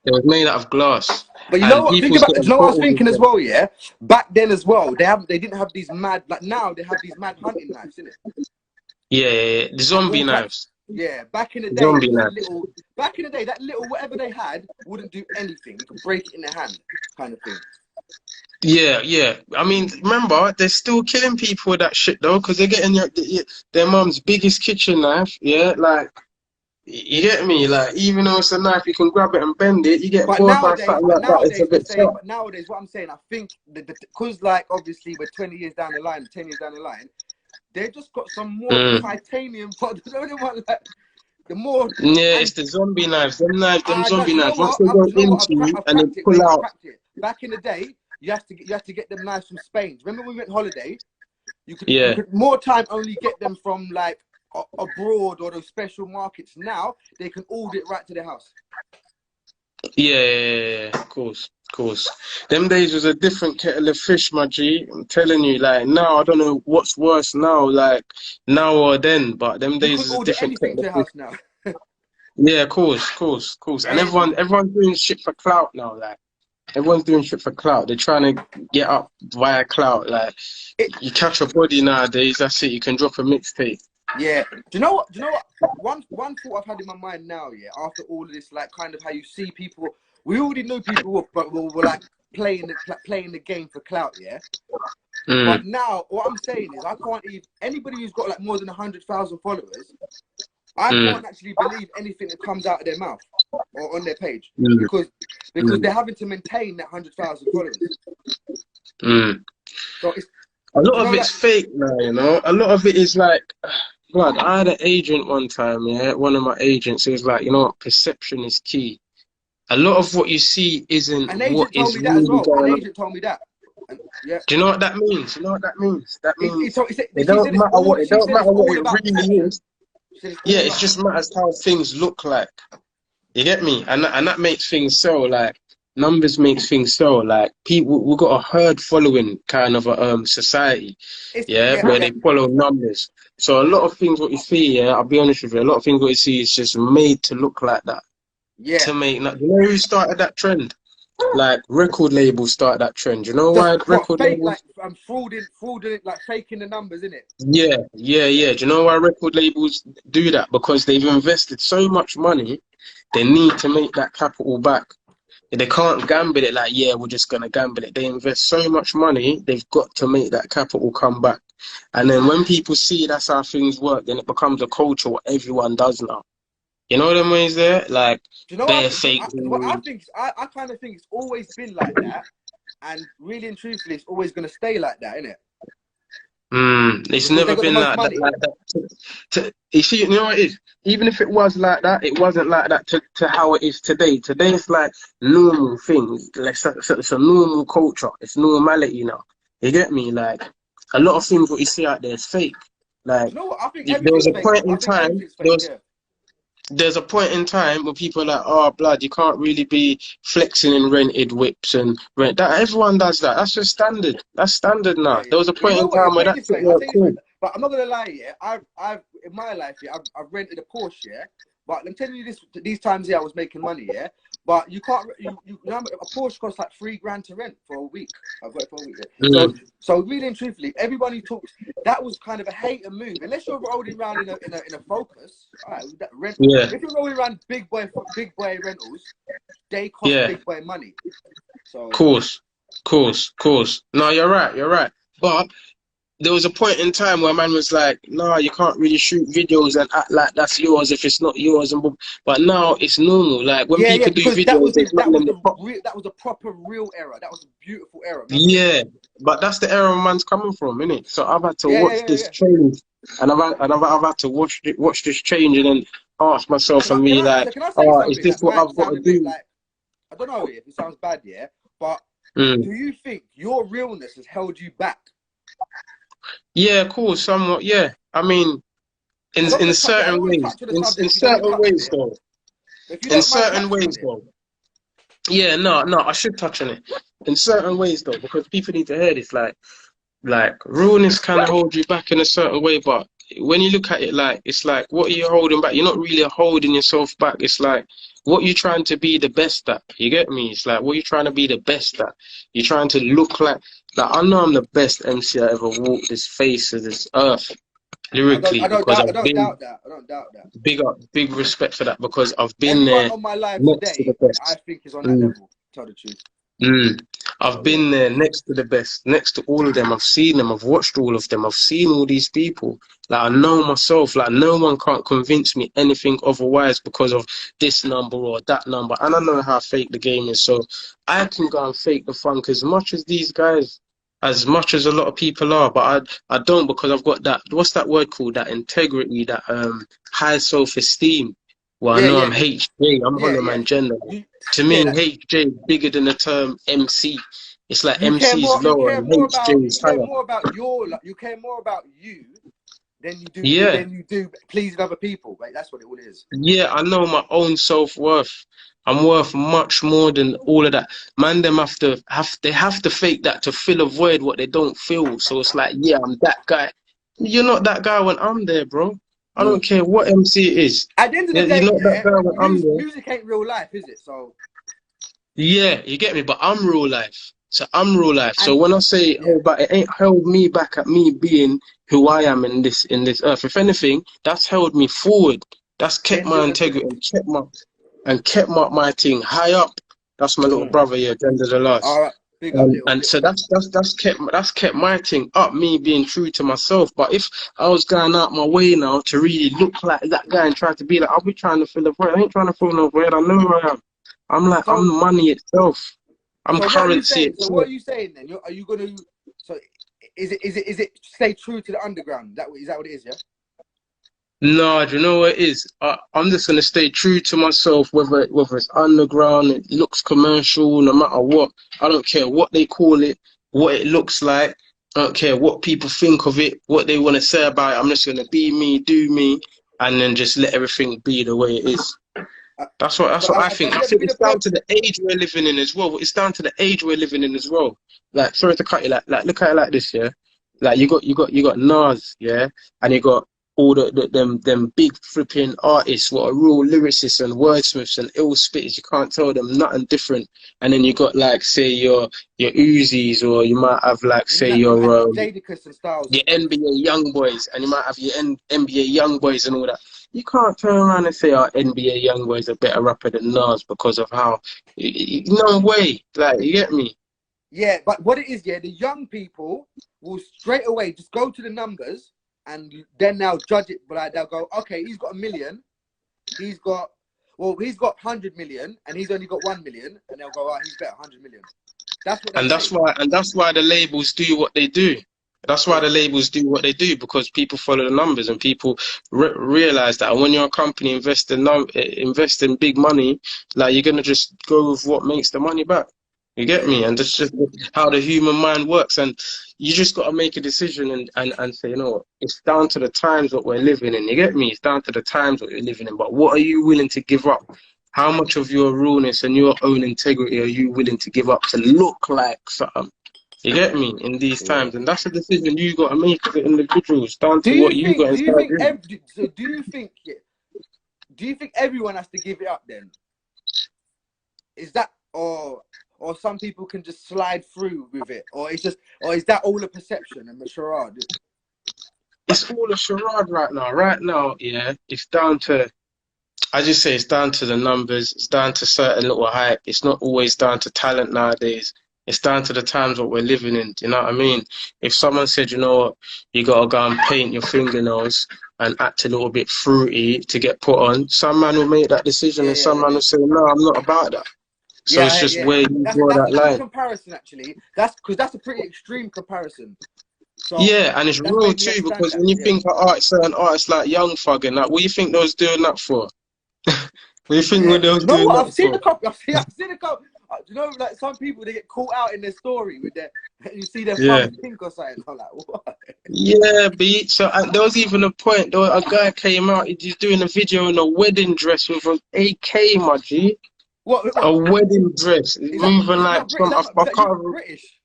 They was made out of glass. But you know what? Think about. You know what I was thinking as well, yeah. Back then as well, they didn't have these mad, like now they have these mad hunting knives, innit? Yeah, the zombie knives. Yeah, back in the day, Zombie it was a knife. little. Back in the day, that little whatever they had wouldn't do anything. You could break it in their hand, kind of thing. Yeah, yeah. I mean, remember, they're still killing people with that shit though, because they're getting their mum's biggest kitchen knife. Yeah, like you get me. Like even though it's a knife, you can grab it and bend it. You get But bored by nowadays, something but like that. It's a nowadays we're bit saying, tough. but nowadays what I'm saying, I think that because like obviously we're 20 years down the line, 10 years down the line, they've just got some more Mm. titanium. But the more Yeah, and it's the zombie knives. Them knives, them no, zombie do you know knives. Once what? they go Do you know what? into you I've and they cracked it. pull Wait, I've out. cracked it. Back in the day, you have to get them knives from Spain. Remember when we went holiday? You Yeah, could more time only get them from like abroad or those special markets. Now they can order it right to their house. yeah, of course, of course. Them days was a different kettle of fish, my G. I'm telling you, like now, I don't know what's worse now, like now or then, but them You days could was a order different anything kettle to of your fish. house now. Yeah, of course, of course, of course. And Every everyone's doing shit for clout now, like everyone's doing shit for clout. They're trying to get up via clout. Like it, you catch a body nowadays, that's it. You can drop a mixtape. yeah. Do you know what? Do you know what? One thought I've had in my mind now, yeah, after all of this, like kind of how you see people. We already knew people were like playing the game for clout, yeah. But Mm, now what I'm saying is I can't even anybody who's got like more than 100,000 followers, I mm, can't actually believe anything that comes out of their mouth or on their page mm, because mm, they're having to maintain that 100,000 followers. mm. So it's A do lot you of know it's that fake now, you know. A lot of it is like, blood. I had an agent one time, yeah. One of my agents, he was like, you know what, perception is key. A lot of what you see isn't an what agent told is me that as really well. An going on. agent told me that. And yeah, Do you know what that means? You know what that means? That means he said, it don't matter what it she don't said it's matter what all it about really perception. is. She said it's Yeah, all it up. just matters how things look like. You get me? And that makes things so like numbers makes things so like people we got a herd following kind of a society, It's yeah, yeah, where yeah, they follow numbers. So a lot of things what you see, yeah, I'll be honest with you, a lot of things what you see is just made to look like that. yeah. To make you know who started that trend? Like record labels started that trend. You know Just why what record fake like labels frauding like faking the numbers, isn't it? yeah, yeah, yeah. Do you know why record labels do that? Because they've invested so much money, they need to make that capital back. They can't gamble it like, yeah, we're just gonna gamble it. They invest so much money, they've got to make that capital come back. And then when people see that's how things work, then it becomes a culture what everyone does now. You know what I mean? Is there like Do you know bare fake what I news? think? I kind of think it's always been like that, and really and truthfully, it's always going to stay like that, isn't it? It's Because they never got the been most like that. money. Like that. You see, you know what it is? Even if it was like that, it wasn't like that to how it is today. Today it's like normal things. Like, it's a normal culture. It's normality now. You get me? Like a lot of things what you see out there is fake. Like Do you know what? I think there was everything's a fake. point I in think time. everything's fake. Yeah. There's a point in time where people are like, oh, blood, you can't really be flexing in rented whips and rent that. Everyone does that. That's just standard. That's standard Yeah, now. yeah. There was a But you point know in what? Yeah, time where put it that this shit way. I'll weren't tell you this way. cool. But I'm not gonna lie. Yeah, I've in my life, yeah, I've rented a Porsche. Yeah, but I'm telling you this. These times, yeah, I was making money. Yeah, but you can't. You know, a Porsche costs like $3,000 to rent for a week. I've got it for a week. Yeah. So, Mm, so really and truthfully, everyone who talks that was kind of a hater move. Unless you're rolling around in a Focus, all right, that rent. yeah, If you're rolling around big boy rentals, they cost yeah. big boy money. So Course, course. No, you're right, you're right. But there was a point in time where man was like, "Nah, you can't really shoot videos and act like that's yours if it's not yours." But now it's normal. Like when yeah, yeah, people do because that videos, was there's man in the top. that was a proper real era. That was a beautiful era. Remember? Yeah, but that's the era man's coming from, innit? So I've had to Yeah, yeah, watch yeah, this yeah. change, and I've had to watch this change, and then ask myself and be like, Can I say "Oh, is something this that what might I've got sound to a bit do?" like I don't know if it sounds bad, yeah, but Mm. do you think your realness has held you back? Yeah, cool, somewhat. Yeah, I mean, I don't in want to touch. I don't certain want to ways, touch on the subject in if you don't want to certain touch on ways, it. though. But if you In don't mind certain touching on ways, it, though. Yeah, no, I should touch on it. In certain ways, though, because people need to hear this. Like realness kind of hold you back in a certain way, but when you look at it, like it's like, what are you holding back? You're not really holding yourself back. It's like, what you trying to be the best at. You get me? It's like, what you trying to be the best at. You're trying to look like I know I'm the best MC I ever walked this face of this earth. lyrically, because I I've don't been doubt that. I don't doubt that. big respect for that because I've been Everyone there on my live next to the today, I best. think is on that Mm, level. To tell the truth. mm. I've So yeah. been there next to the best, next to all of them. I've seen them. I've watched all of them. I've seen all these people. Like I know myself. Like no one can't convince me anything otherwise because of this number or that number. And I know how fake the game is. So I can go and fake the funk as much as these guys, as much as a lot of people are. But I don't because I've got that. What's that word called? That integrity. That high self-esteem. Well, I Yeah, know yeah, I'm HJ. I'm yeah, Hollow yeah. Man Jendor. You, To yeah, me, that HJ is bigger than the term MC. It's like you care MC is more. You lower care and more HJ about. You is care higher. more about your. Like, you care more about you Yeah, than you do pleasing other people. Right? That's what it all is. yeah, I know my own self-worth. I'm worth much more than all of that. Man, them they have to fake that to fill a void what they don't feel. So it's like, yeah, I'm that guy. You're not that guy when I'm there, bro. I don't Mm. care what MC it is. At the end of the You're day, not that yeah, guy when I'm there. music ain't real life, is it? So Yeah, you get me, but I'm real life. So I'm real life. So and when I say yeah, hold back, it ain't held me back at me being who I am in this earth. If anything, that's held me forward. That's kept then my do integrity and kept my thing high up. That's my little mm. brother here, Gender the All Last. right, big up, And so that's kept my thing up, me being true to myself. But if I was going out my way now to really look like that guy and try to be like, I'll be trying to fill a void. I ain't trying to fill no void. I know who I am. I'm like, I'm So money itself. I'm what are you currency saying? So what itself. are you saying then? Are you gonna? So is it stay true to the underground? Is that what it is? Yeah. No, do you know what it is? I'm just gonna stay true to myself, whether it's underground, it looks commercial, no matter what. I don't care what they call it, what it looks like. I don't care what people think of it, what they want to say about it. I'm just gonna be me, do me, and then just let everything be the way it is. Uh, That's what I think. have I you ever think been it's down approached? to the age we're living in as well. It's down to the age we're living in as well. Like, sorry to cut you, like look at it like this, yeah. Like you got Nas, yeah, and you got all them big flipping artists, what are real lyricists and wordsmiths and ill spitters. You can't tell them nothing different. And then you got like say your Uzis, or you might have like say You had your Jadakiss and Styles your and them. NBA young boys, and you might have your NBA young boys and all that. You can't turn around and say our NBA young boys are better rapper than Nas because of how. No way, like you get me. Yeah, but what it is, yeah, the young people will straight away just go to the numbers and then they'll judge it. But like, they'll go, okay, he's got 1 million. He's got 100 million and he's only got 1 million. And they'll go, oh, he's better, 100 million. That's what they'll say. And that's why the labels do what they do. That's why Yeah. the labels do what they do, because people follow the numbers and people realize that. And when you're a company investing big money, like you're gonna just go with what makes the money back. You get Yeah, me? yeah. And that's just how the human mind works. And you just got to make a decision and say, you know what, it's down to the times that we're living in. You get me? It's down to the times that we're living in. But what are you willing to give up? How much of your realness and your own integrity are you willing to give up to look like something? You get me? In these Yeah. times, and that's a decision you got to make as an individual. It's down Do to you what you think, got do you inside think, you. do you think everyone has to give it up then? Is that, or some people can just slide through with it? Or is that all a perception and a charade? It's all a charade right now. Right now, yeah, it's down to. I just say it's down to the numbers. It's down to certain little hype. It's not always down to talent nowadays. It's down to the times what we're living in. Do you know what I mean? If someone said, you know what, you gotta go and paint your fingernails and act a little bit fruity to get put on, some man will make that decision, Yeah, and yeah, some yeah. man will say, no, I'm not about that. So it's Yeah, just yeah. where you draw That's that a good line. comparison, actually. That's because that's a pretty extreme comparison. So Yeah, and it's that's real made me too, understand because that. when you Yeah. think of art, certain artists like Young Thug and that, what do you think they was doing that for? What do you think Yeah. what they was You know doing what? that for? I've seen a couple. You know, like some people, they get caught out in their story with their. You see their Yeah. thumb pink or something. I'm like, what? Yeah, B. So there was even a point. A guy came out. He's doing a video in a wedding dress with an AK, my G. What? A wedding dress. He's moving Is like that Brit? some. Is I that you can't. British?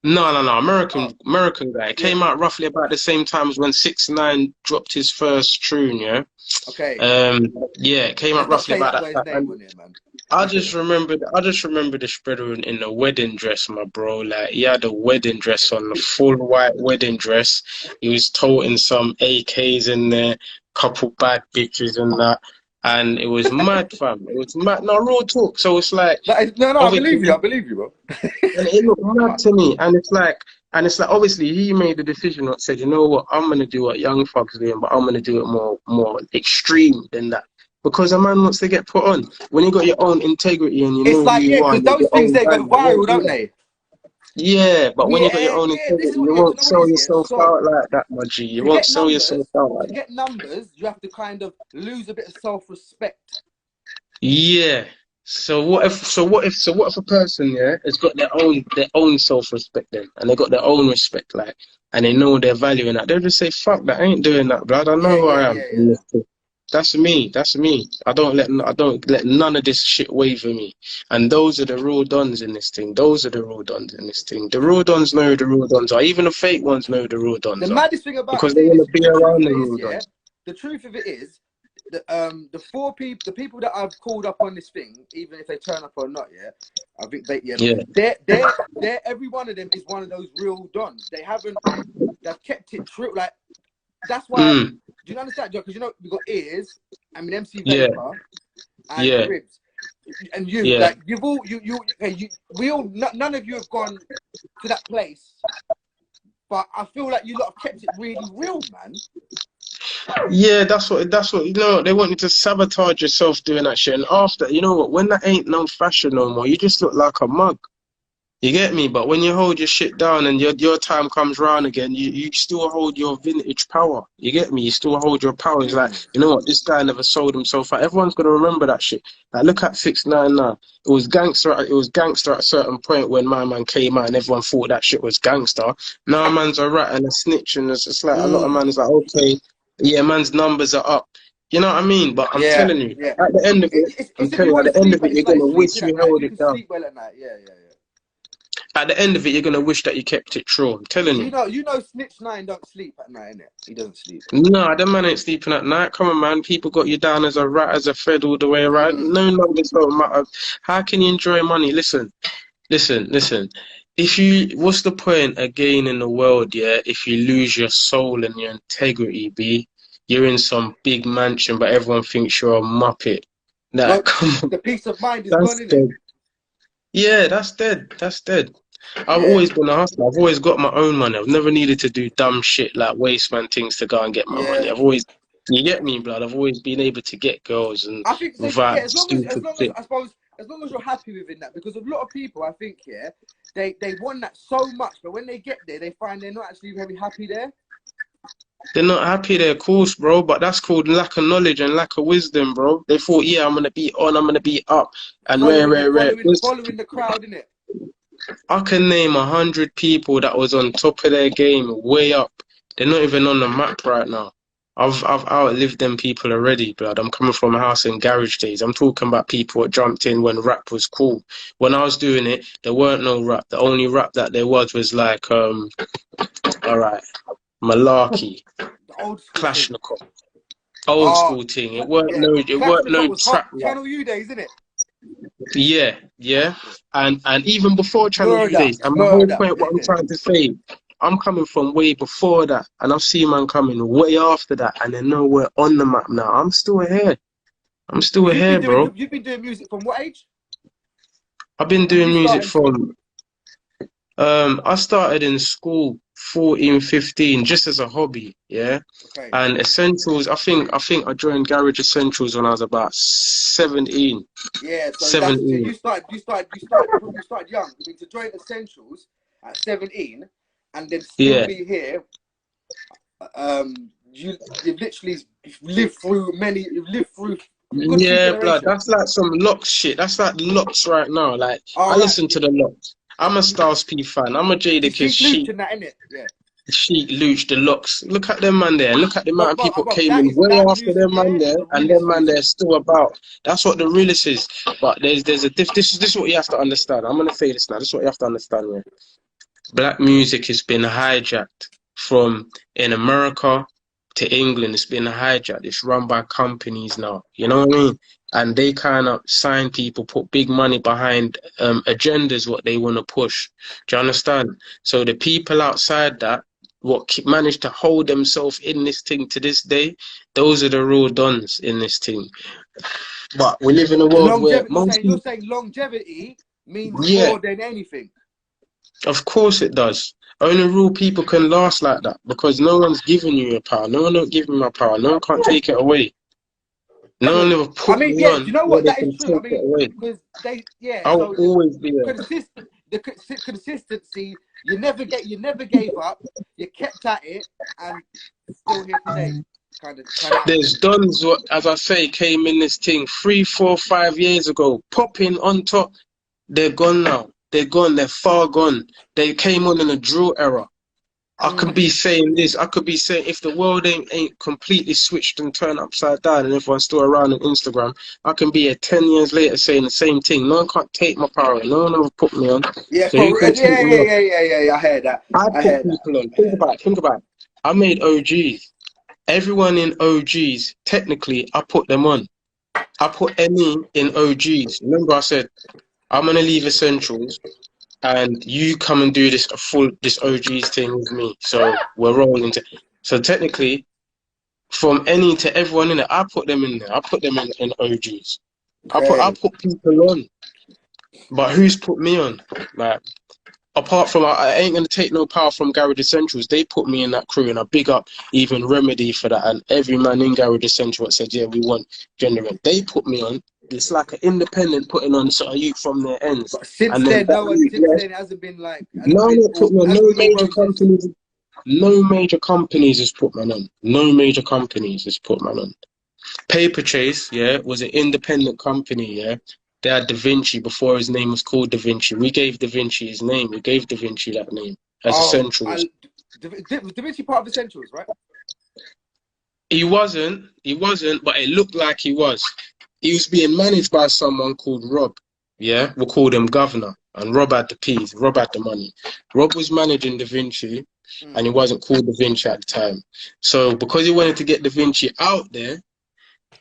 No. Oh, American guy. It yeah. came out roughly about the same time as when 6ix9ine dropped his first tune. Yeah. Okay. Um. Yeah, it came out Let's not roughly say about that that guy's time. name And on here, man. I just remember the spreader in the wedding dress, my bro. Like he had a wedding dress on, a full white wedding dress. He was toting some AKs in there, couple bad bitches and that. And it was mad, fam. It was mad. No, real talk. So it's like, No, I believe you. obviously, I believe you, bro. and it looked mad Mad. to me. And it's like, obviously, he made the decision that said, you know what, I'm gonna do what Young Thug's doing, but I'm gonna do it more extreme than that. Because a man wants to get put on. When you got your own integrity and you It's know who like, yeah, you are, because and you have those your things, own they go brand, you won't viral, do don't that. they? Yeah, but when you got your Yeah, own yeah. This integrity, is what, you yeah, do you won't know what it sell is? Yeah. yourself So out like that, my G. You won't sell yourself out like to that. get numbers, you have to kind of lose a bit of self-respect. Yeah. So what if a person, yeah, has got their own self-respect then, and they got their own respect, like, and they know their value in that, they'll just say, fuck that, I ain't doing that, blood. I Yeah, know who yeah, I am yeah, in yeah. this thing. That's me. That's me. I don't let none of this shit waver me. And those are the real dons in this thing. Those are the real dons in this thing. The real dons know who the real dons are. Even the fake ones know who the real The dons are maddest thing about, I because they tell you want this, to be the truth around of the it is, real yeah, dons. the truth of it is, the people that I've called up on this thing, even if they turn up or not, yeah, I think yeah, Yeah. every one of them is one of those real dons. They've kept it true. Like, that's why, Mm. do you understand, Joe? Because, we've got Ears, I mean, MC Yeah. Vapor, and Yeah. Ribs. And you, Yeah. like, you've all, okay, we all, none of you have gone to that place, but I feel like you lot have kept it really real, man. Yeah, that's what they want you to sabotage yourself doing that shit. And after, you know what, when that ain't no fashion no more, you just look like a mug. You get me? But when you hold your shit down and your time comes round again, you still hold your vintage power. You get me? You still hold your power. It's like, Mm. you know what, this guy never sold himself out. Everyone's gonna remember that shit. Like, look at 6ix9ine now. It was gangster at a certain point when my man came out and everyone thought that shit was gangster. Now man's a rat and a snitch, and it's just like a lot of Mm. man is like, okay, yeah, man's numbers are up. You know what I mean? But I'm Yeah, telling you, yeah. at the end of it, I'm It's if you telling you, want at to the end sleep. of it, It's you're like gonna sleeping wish at you night. If held you it can down. sleep well at night, yeah, yeah, yeah. At the end of it, you're gonna wish that you kept it true. I'm telling you. Snitch Nine don't sleep at night, innit? He doesn't sleep. No, that man ain't sleeping at night. Come on, man. People got you down as a rat, as a fed all the way around. Mm. No numbers don't matter. How can you enjoy money? Listen, listen, listen. What's the point of gaining the world, yeah, if you lose your soul and your integrity, B? You're in some big mansion, but everyone thinks you're a muppet. Like, Well, come on, the peace of mind is gone, that's innit? dead. Yeah, that's dead. That's dead. I've Yeah, always been a hustler. I've always got my own money. I've never needed to do dumb shit like waste man things to go and get my money. yeah. You get me, blood. I've always been able to get girls and I think so. Yeah, without as stupid long as shit. I suppose, as long as you're happy within that, because a lot of people, I think, yeah, they want that so much, but when they get there, they find they're not actually very happy there. They're not happy there, of course, bro, but that's called lack of knowledge and lack of wisdom, bro. They thought, yeah, I'm gonna be on, I'm gonna be up, and rare, Following the rare, rare. following the crowd, innit? I can name 100 people that was on top of their game, way up. They're not even on the map right now. I've outlived them people already, blood. I'm coming from a house in garage days. I'm talking about people that jumped in when rap was cool. When I was doing it, there weren't no rap. The only rap that there was like, all right, malarkey, The old school thing. Kalashnikov, old Oh, school thing. It weren't no Kalashnikov was hot. trap rap. Channel U days, innit? Yeah, yeah, and even before Channel U Murder, days. And my whole murder. point, what I'm trying to say, I'm coming from way before that, and I've seen man coming way after that, and they're nowhere on the map now. I'm still ahead. I'm still ahead, bro. You've been doing music from what age? I've been When did doing you music start in school? from I started in school 14, 15, just as a hobby, yeah. Okay. And Essentials, I think I joined Garage Essentials when I was about 17. Yeah, so you 17. started young. I mean, to join Essentials at 17 and then still Yeah. be here, you've literally you've lived through a good few Yeah, blood. generations. That's like some Locks shit. That's like Locks right now. Like, I All right. listen to the Locks. I'm a Styles P fan. I'm a It's Jadakiss Sheik Luch Sheik, and that, innit? Yeah. Sheik Luch, the Locks. Look at them man there. Look at the amount of people came in way That after music them man there is there, the and them realest man music. there still about. That's what the realest is. But there's a this is what you have to understand. I'm gonna say this now. This is what you have to understand. Yeah. Black music has been hijacked from in America to England. It's been hijacked. It's run by companies now. You know what I mean? and they kind of sign people, put big money behind agendas, what they want to push. Do you understand? So the people outside that, managed to hold themselves in this thing to this day, those are the real dons in this thing. But we live in a world where Longevity. most You're people, saying longevity means yeah, more than anything. of course it does. Only real people can last like that because no one's giving you your power. No one don't give me my power. No one can't take it away. No one True. ever I put mean, me yeah. Do you on know where what? they That is can true. I take it mean, away. because they, yeah. I'll So always be there. consistency. You never gave up. You kept at it, and still here today. Kind of. There's dons what, as I say, came in this thing 3, 4, 5 years ago, popping on top. They're gone now. They're gone. They're far gone. They came on in a drill era. I could be saying this. I could be saying if the world ain't completely switched and turned upside down and everyone's still around on Instagram, I can be 10 years later saying the same thing. No one can't take my power. No one ever put me on. Yeah, So you can take me off. yeah. I heard that. I I put heard that. people on. Think about it. I made OGs. Everyone in OGs, technically, I put them on. I put any in OGs. Remember, I said, I'm going to leave Essentials and you come and do this OGs thing with me. So we're rolling. So technically, from any to everyone in it, I put them in there. I put them in OGs. I Okay. put people on. But who's put me on? Like, apart from I ain't gonna take no power from Garage Essentials. They put me in that crew, and I big up even Remedy for that, and every man in Garage Essentials that said, yeah, we want Jendor. They put me on. It's like an independent putting on sort of youth from their ends, But since and then then, that no one. youth Since left. then, it hasn't been like. No one put me on. Hasn't been all roses. No major companies has put man on. No major companies has put man on. Paper Chase, yeah, was an independent company, yeah. They had Da Vinci before his name was called Da Vinci. We gave Da Vinci his name. We gave Da Vinci that name as Oh, Essentials. Da Vinci part of Essentials, right? He wasn't, but it looked like he was. He was being managed by someone called Rob, yeah. We'll call him Governor. And Rob had the peas. Rob had the money. Rob was managing Da Vinci, and he wasn't called Da Vinci at the time. So because he wanted to get Da Vinci out there,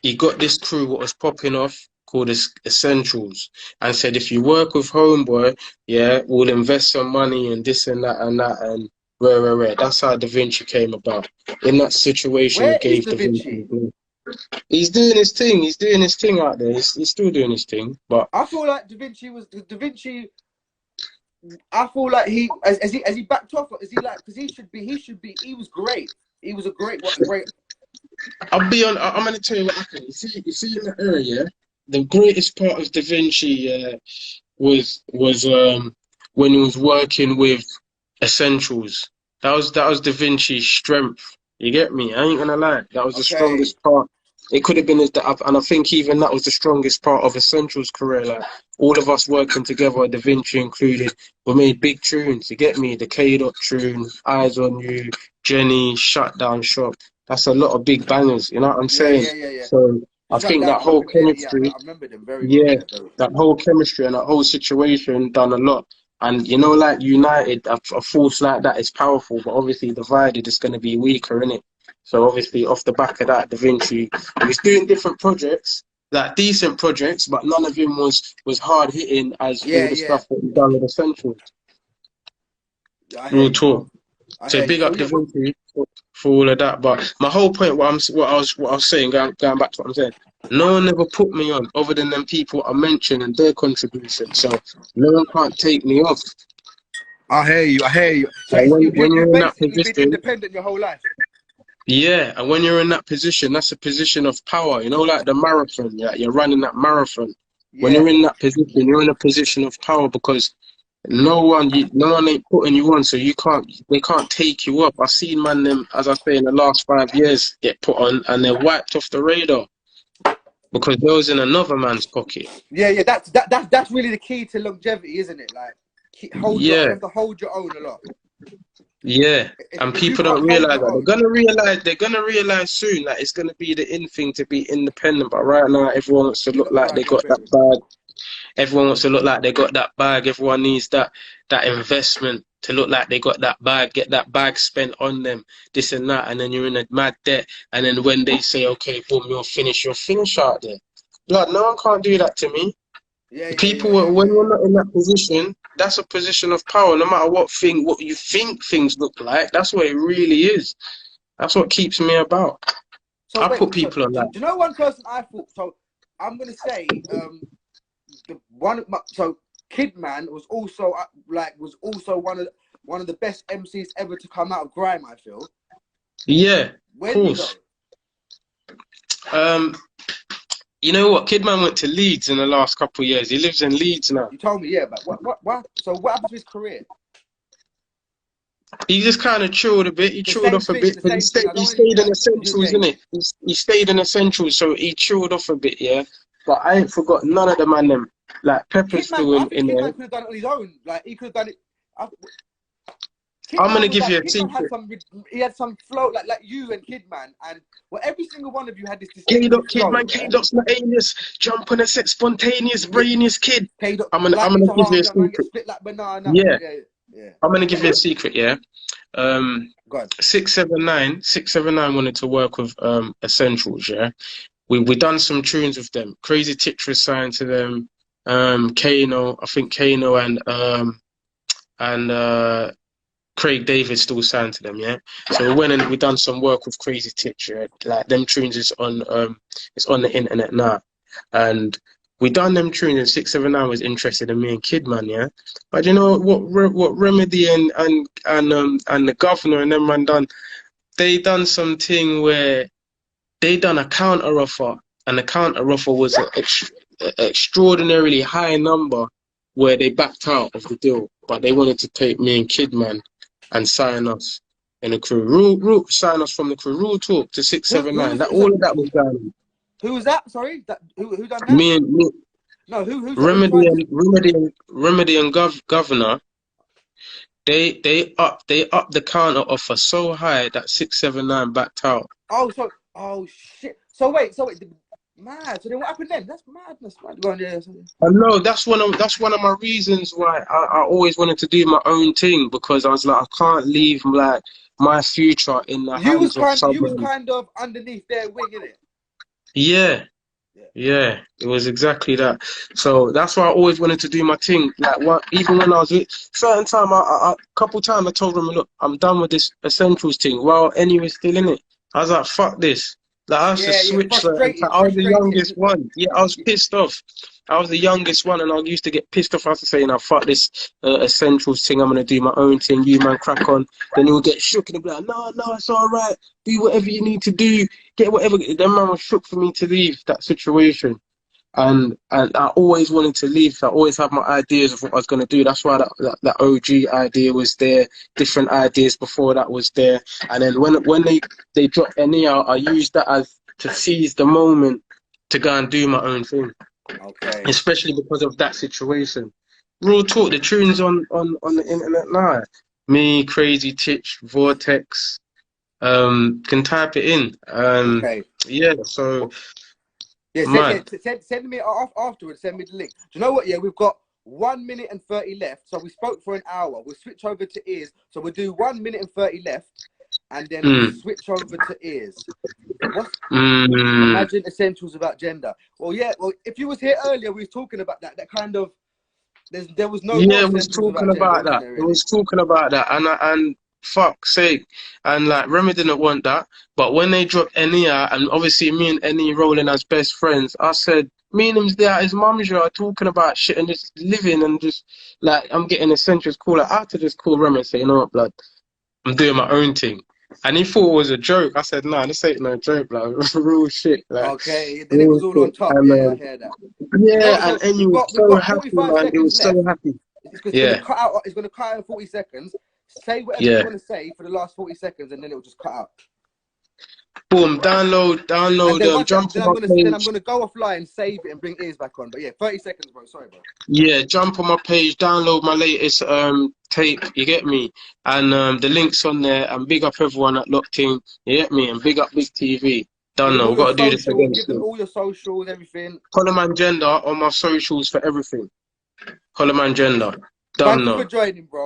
he got this crew what was popping off called Essentials and said, if you work with Homeboy, yeah, we'll invest some money and this and that and that and rare. That's how Da Vinci came about. In that situation, we Where is gave Da Da Vinci. Vinci? He's doing his thing. He's doing his thing out there. He's still doing his thing. But I feel like Da Vinci was Da Vinci. I feel like has he backed off? Is he like because he was great. He was a great great. I'm gonna tell you what happened. You see in that area, the greatest part of Da Vinci was when he was working with Essentials. That was Da Vinci's strength. You get me? I ain't gonna lie. That was the Okay. strongest part. It could have been and I think even that was the strongest part of Essentials' career. Like all of us working together, Da Vinci included, we made big tunes. You get me? The K-Dot tune, Eyes on You, Jenny, Shut Down Shop. That's a lot of big bangers. You know what I'm saying? Yeah. So I Shut think down that whole shop and Jenny. Yeah, chemistry. I remember them very well. Yeah, Yeah, very. that whole chemistry and that whole situation done a lot. And you know, like United, a force like that is powerful, but obviously divided is going to be weaker, innit? So obviously, off the back of that, Da Vinci he was doing different projects, like decent projects, but none of them was hard hitting as all the Yeah. stuff that he done with Essentials. I hear Real you, bro. talk. I So hear you. big So up yeah, Da Vinci for all of that. But my whole point, what I was saying, going back to what I'm saying, no one ever put me on other than them people I mentioned and their contribution. So no one can't take me off. I hear you. I hear you. So And when you've you're in that basically been position, independent your whole life. yeah, and when you're in that position, that's a position of power. You know, like the marathon, yeah, you're running that marathon. When Yeah. you're in that position, you're in a position of power because no one ain't putting you on, so they can't take you up. I've seen man them, as I say, in the last 5 years get put on and they're wiped off the radar because they was in another man's pocket. Yeah. That's really the key to longevity, isn't it? Like, you Yeah, have to hold your own a lot. yeah. And If you people can't don't hold realize your that. own, They're gonna realize soon that it's gonna be the in thing to be independent. But right now everyone wants to you look lot like try they and go got that better. bag. Everyone wants to look like they got that bag. Everyone needs that investment to look like they got that bag, get that bag spent on them, this and that, and then you're in a mad debt. And then when they say, okay, boom, you're finished out there. Like, no one can't do that to me. When you're not in that position, that's a position of power. No matter what you think things look like, that's what it really is. That's what keeps me about. So I wait, put people on do that. you know one person I thought? So I'm gonna say, so Kidman was also one of the best MCs ever to come out of grime. I feel. Yeah, Where of did he go? course. You know what? Kidman went to Leeds in the last couple of years. He lives in Leeds now. You told me, yeah, but what? So what happened to his career? He just kind of chilled a bit. He The chilled same off a thing. bit, The but same thing. I he don't want stayed in to essentials, UK. innit? He stayed in essentials, so he chilled off a bit, yeah. But I ain't forgot none of the man them. Like Pepper's still I think in there. Kidman could have done it on his own. Like he could have done it. I'm gonna Kidman was give like you a Kidman had secret. some. He had some flow like you and Kidman, and well, every single one of you had this distinctive flow. Kidman, Yeah. K-Dot's not alias. Jump on a set, spontaneous, brainiest kid. K-Dot, I'm like gonna Mr. give you a Harvey, I'm gonna get secret. split like banana. Yeah, Yeah. I'm gonna give you a secret, yeah. Go on. 679 wanted to work with Essentials, yeah. We done some tunes with them. Crazy Titch was signed to them. Kano, I think Kano and Craig David still signed to them, yeah. So we went and we done some work with Crazy Titch, yeah. Like them tunes is it's on the internet now. And we done them tunes and 679 was interested in me and Kidman, yeah. But you know what Remedy and the governor and them man done? They done something where they done a counter offer, and the counter offer was an extraordinarily high number where they backed out of the deal, but they wanted to take me and Kidman and sign us in the crew. Sign us from the crew. Rule talk to Who 679. was That so, all of that was done. who was that? Sorry, who done that? Me and me, No, who tried to? Remedy and Governor. They upped the counter offer so high that 679 backed out. Oh shit. So wait, mad. So then what happened then? That's madness, man. Go on, yeah. I know that's one of my reasons why I always wanted to do my own thing, because I was like, I can't leave like my future in the hands of You was someone. kind of underneath their wing, innit? Yeah, yeah, it was exactly that. So that's why I always wanted to do my thing. Like even when I was with certain time, a couple times I told them, look, I'm done with this essentials thing. Well, anyway, still in it. I was like, fuck this. Like I was to switch. I was the youngest one. Yeah, I was pissed off. I was the youngest one, and I used to get pissed off after saying, "I fuck this essentials thing. I'm gonna do my own thing. You man, crack on." Then he'll get shook and he'll be like, "No, it's all right. Do whatever you need to do. Get whatever." Then man was shook for me to leave that situation, and I always wanted to leave. I always had my ideas of what I was gonna do. That's why that OG idea was there. Different ideas before that was there, and then when they dropped any out, I used that as to seize the moment to go and do my own thing. Okay. Especially because of that situation. Real talk, the tunes on the internet now. Me, Crazy Titch, Vortex, can type it in. Okay. Yeah, so send me afterwards. Send me the link. Do you know what? Yeah, we've got 1 minute and 30 left. So we spoke for an hour. We'll switch over to ears. So we'll do 1 minute and 30 left, and then we'll switch over to ears. Imagine essentials about gender. Well, yeah. Well, if you was here earlier, we was talking about that. That kind of there was no more essentials about gender, wasn't there, really? It was talking about that, and fuck's sake, and like Remy didn't want that, but when they dropped Enia, and obviously me and Enia rolling as best friends, I said, me and him's there at his mum's yard talking about shit and just living and just like I'm getting essentials call. Like, I had to just call Remy and say, you know what, blood, I'm doing my own thing. And he thought it was a joke. I said, nah, this ain't no joke, like real shit. Like, okay, then it was all on top. and, I hear that. Yeah, and Enya was so happy, 45 man. It seconds was left. so happy. It's going to cut out. It's going to cut out in 40 seconds. Say whatever you want to say for the last 40 seconds, and then it will just cut out. Boom! Download. Jump on my page. Then I'm gonna go offline, save it, and bring ears back on. But yeah, 30 seconds, bro. Sorry, bro. Yeah, jump on my page. Download my latest tape. You get me? And the links on there. And big up everyone at Locked In. You get me? And big up Big TV. Done now. Got to do this again. Give them all your socials, everything. Holloman Gender on my socials for everything. Holloman Gender. Done now. Thank you for joining, bro.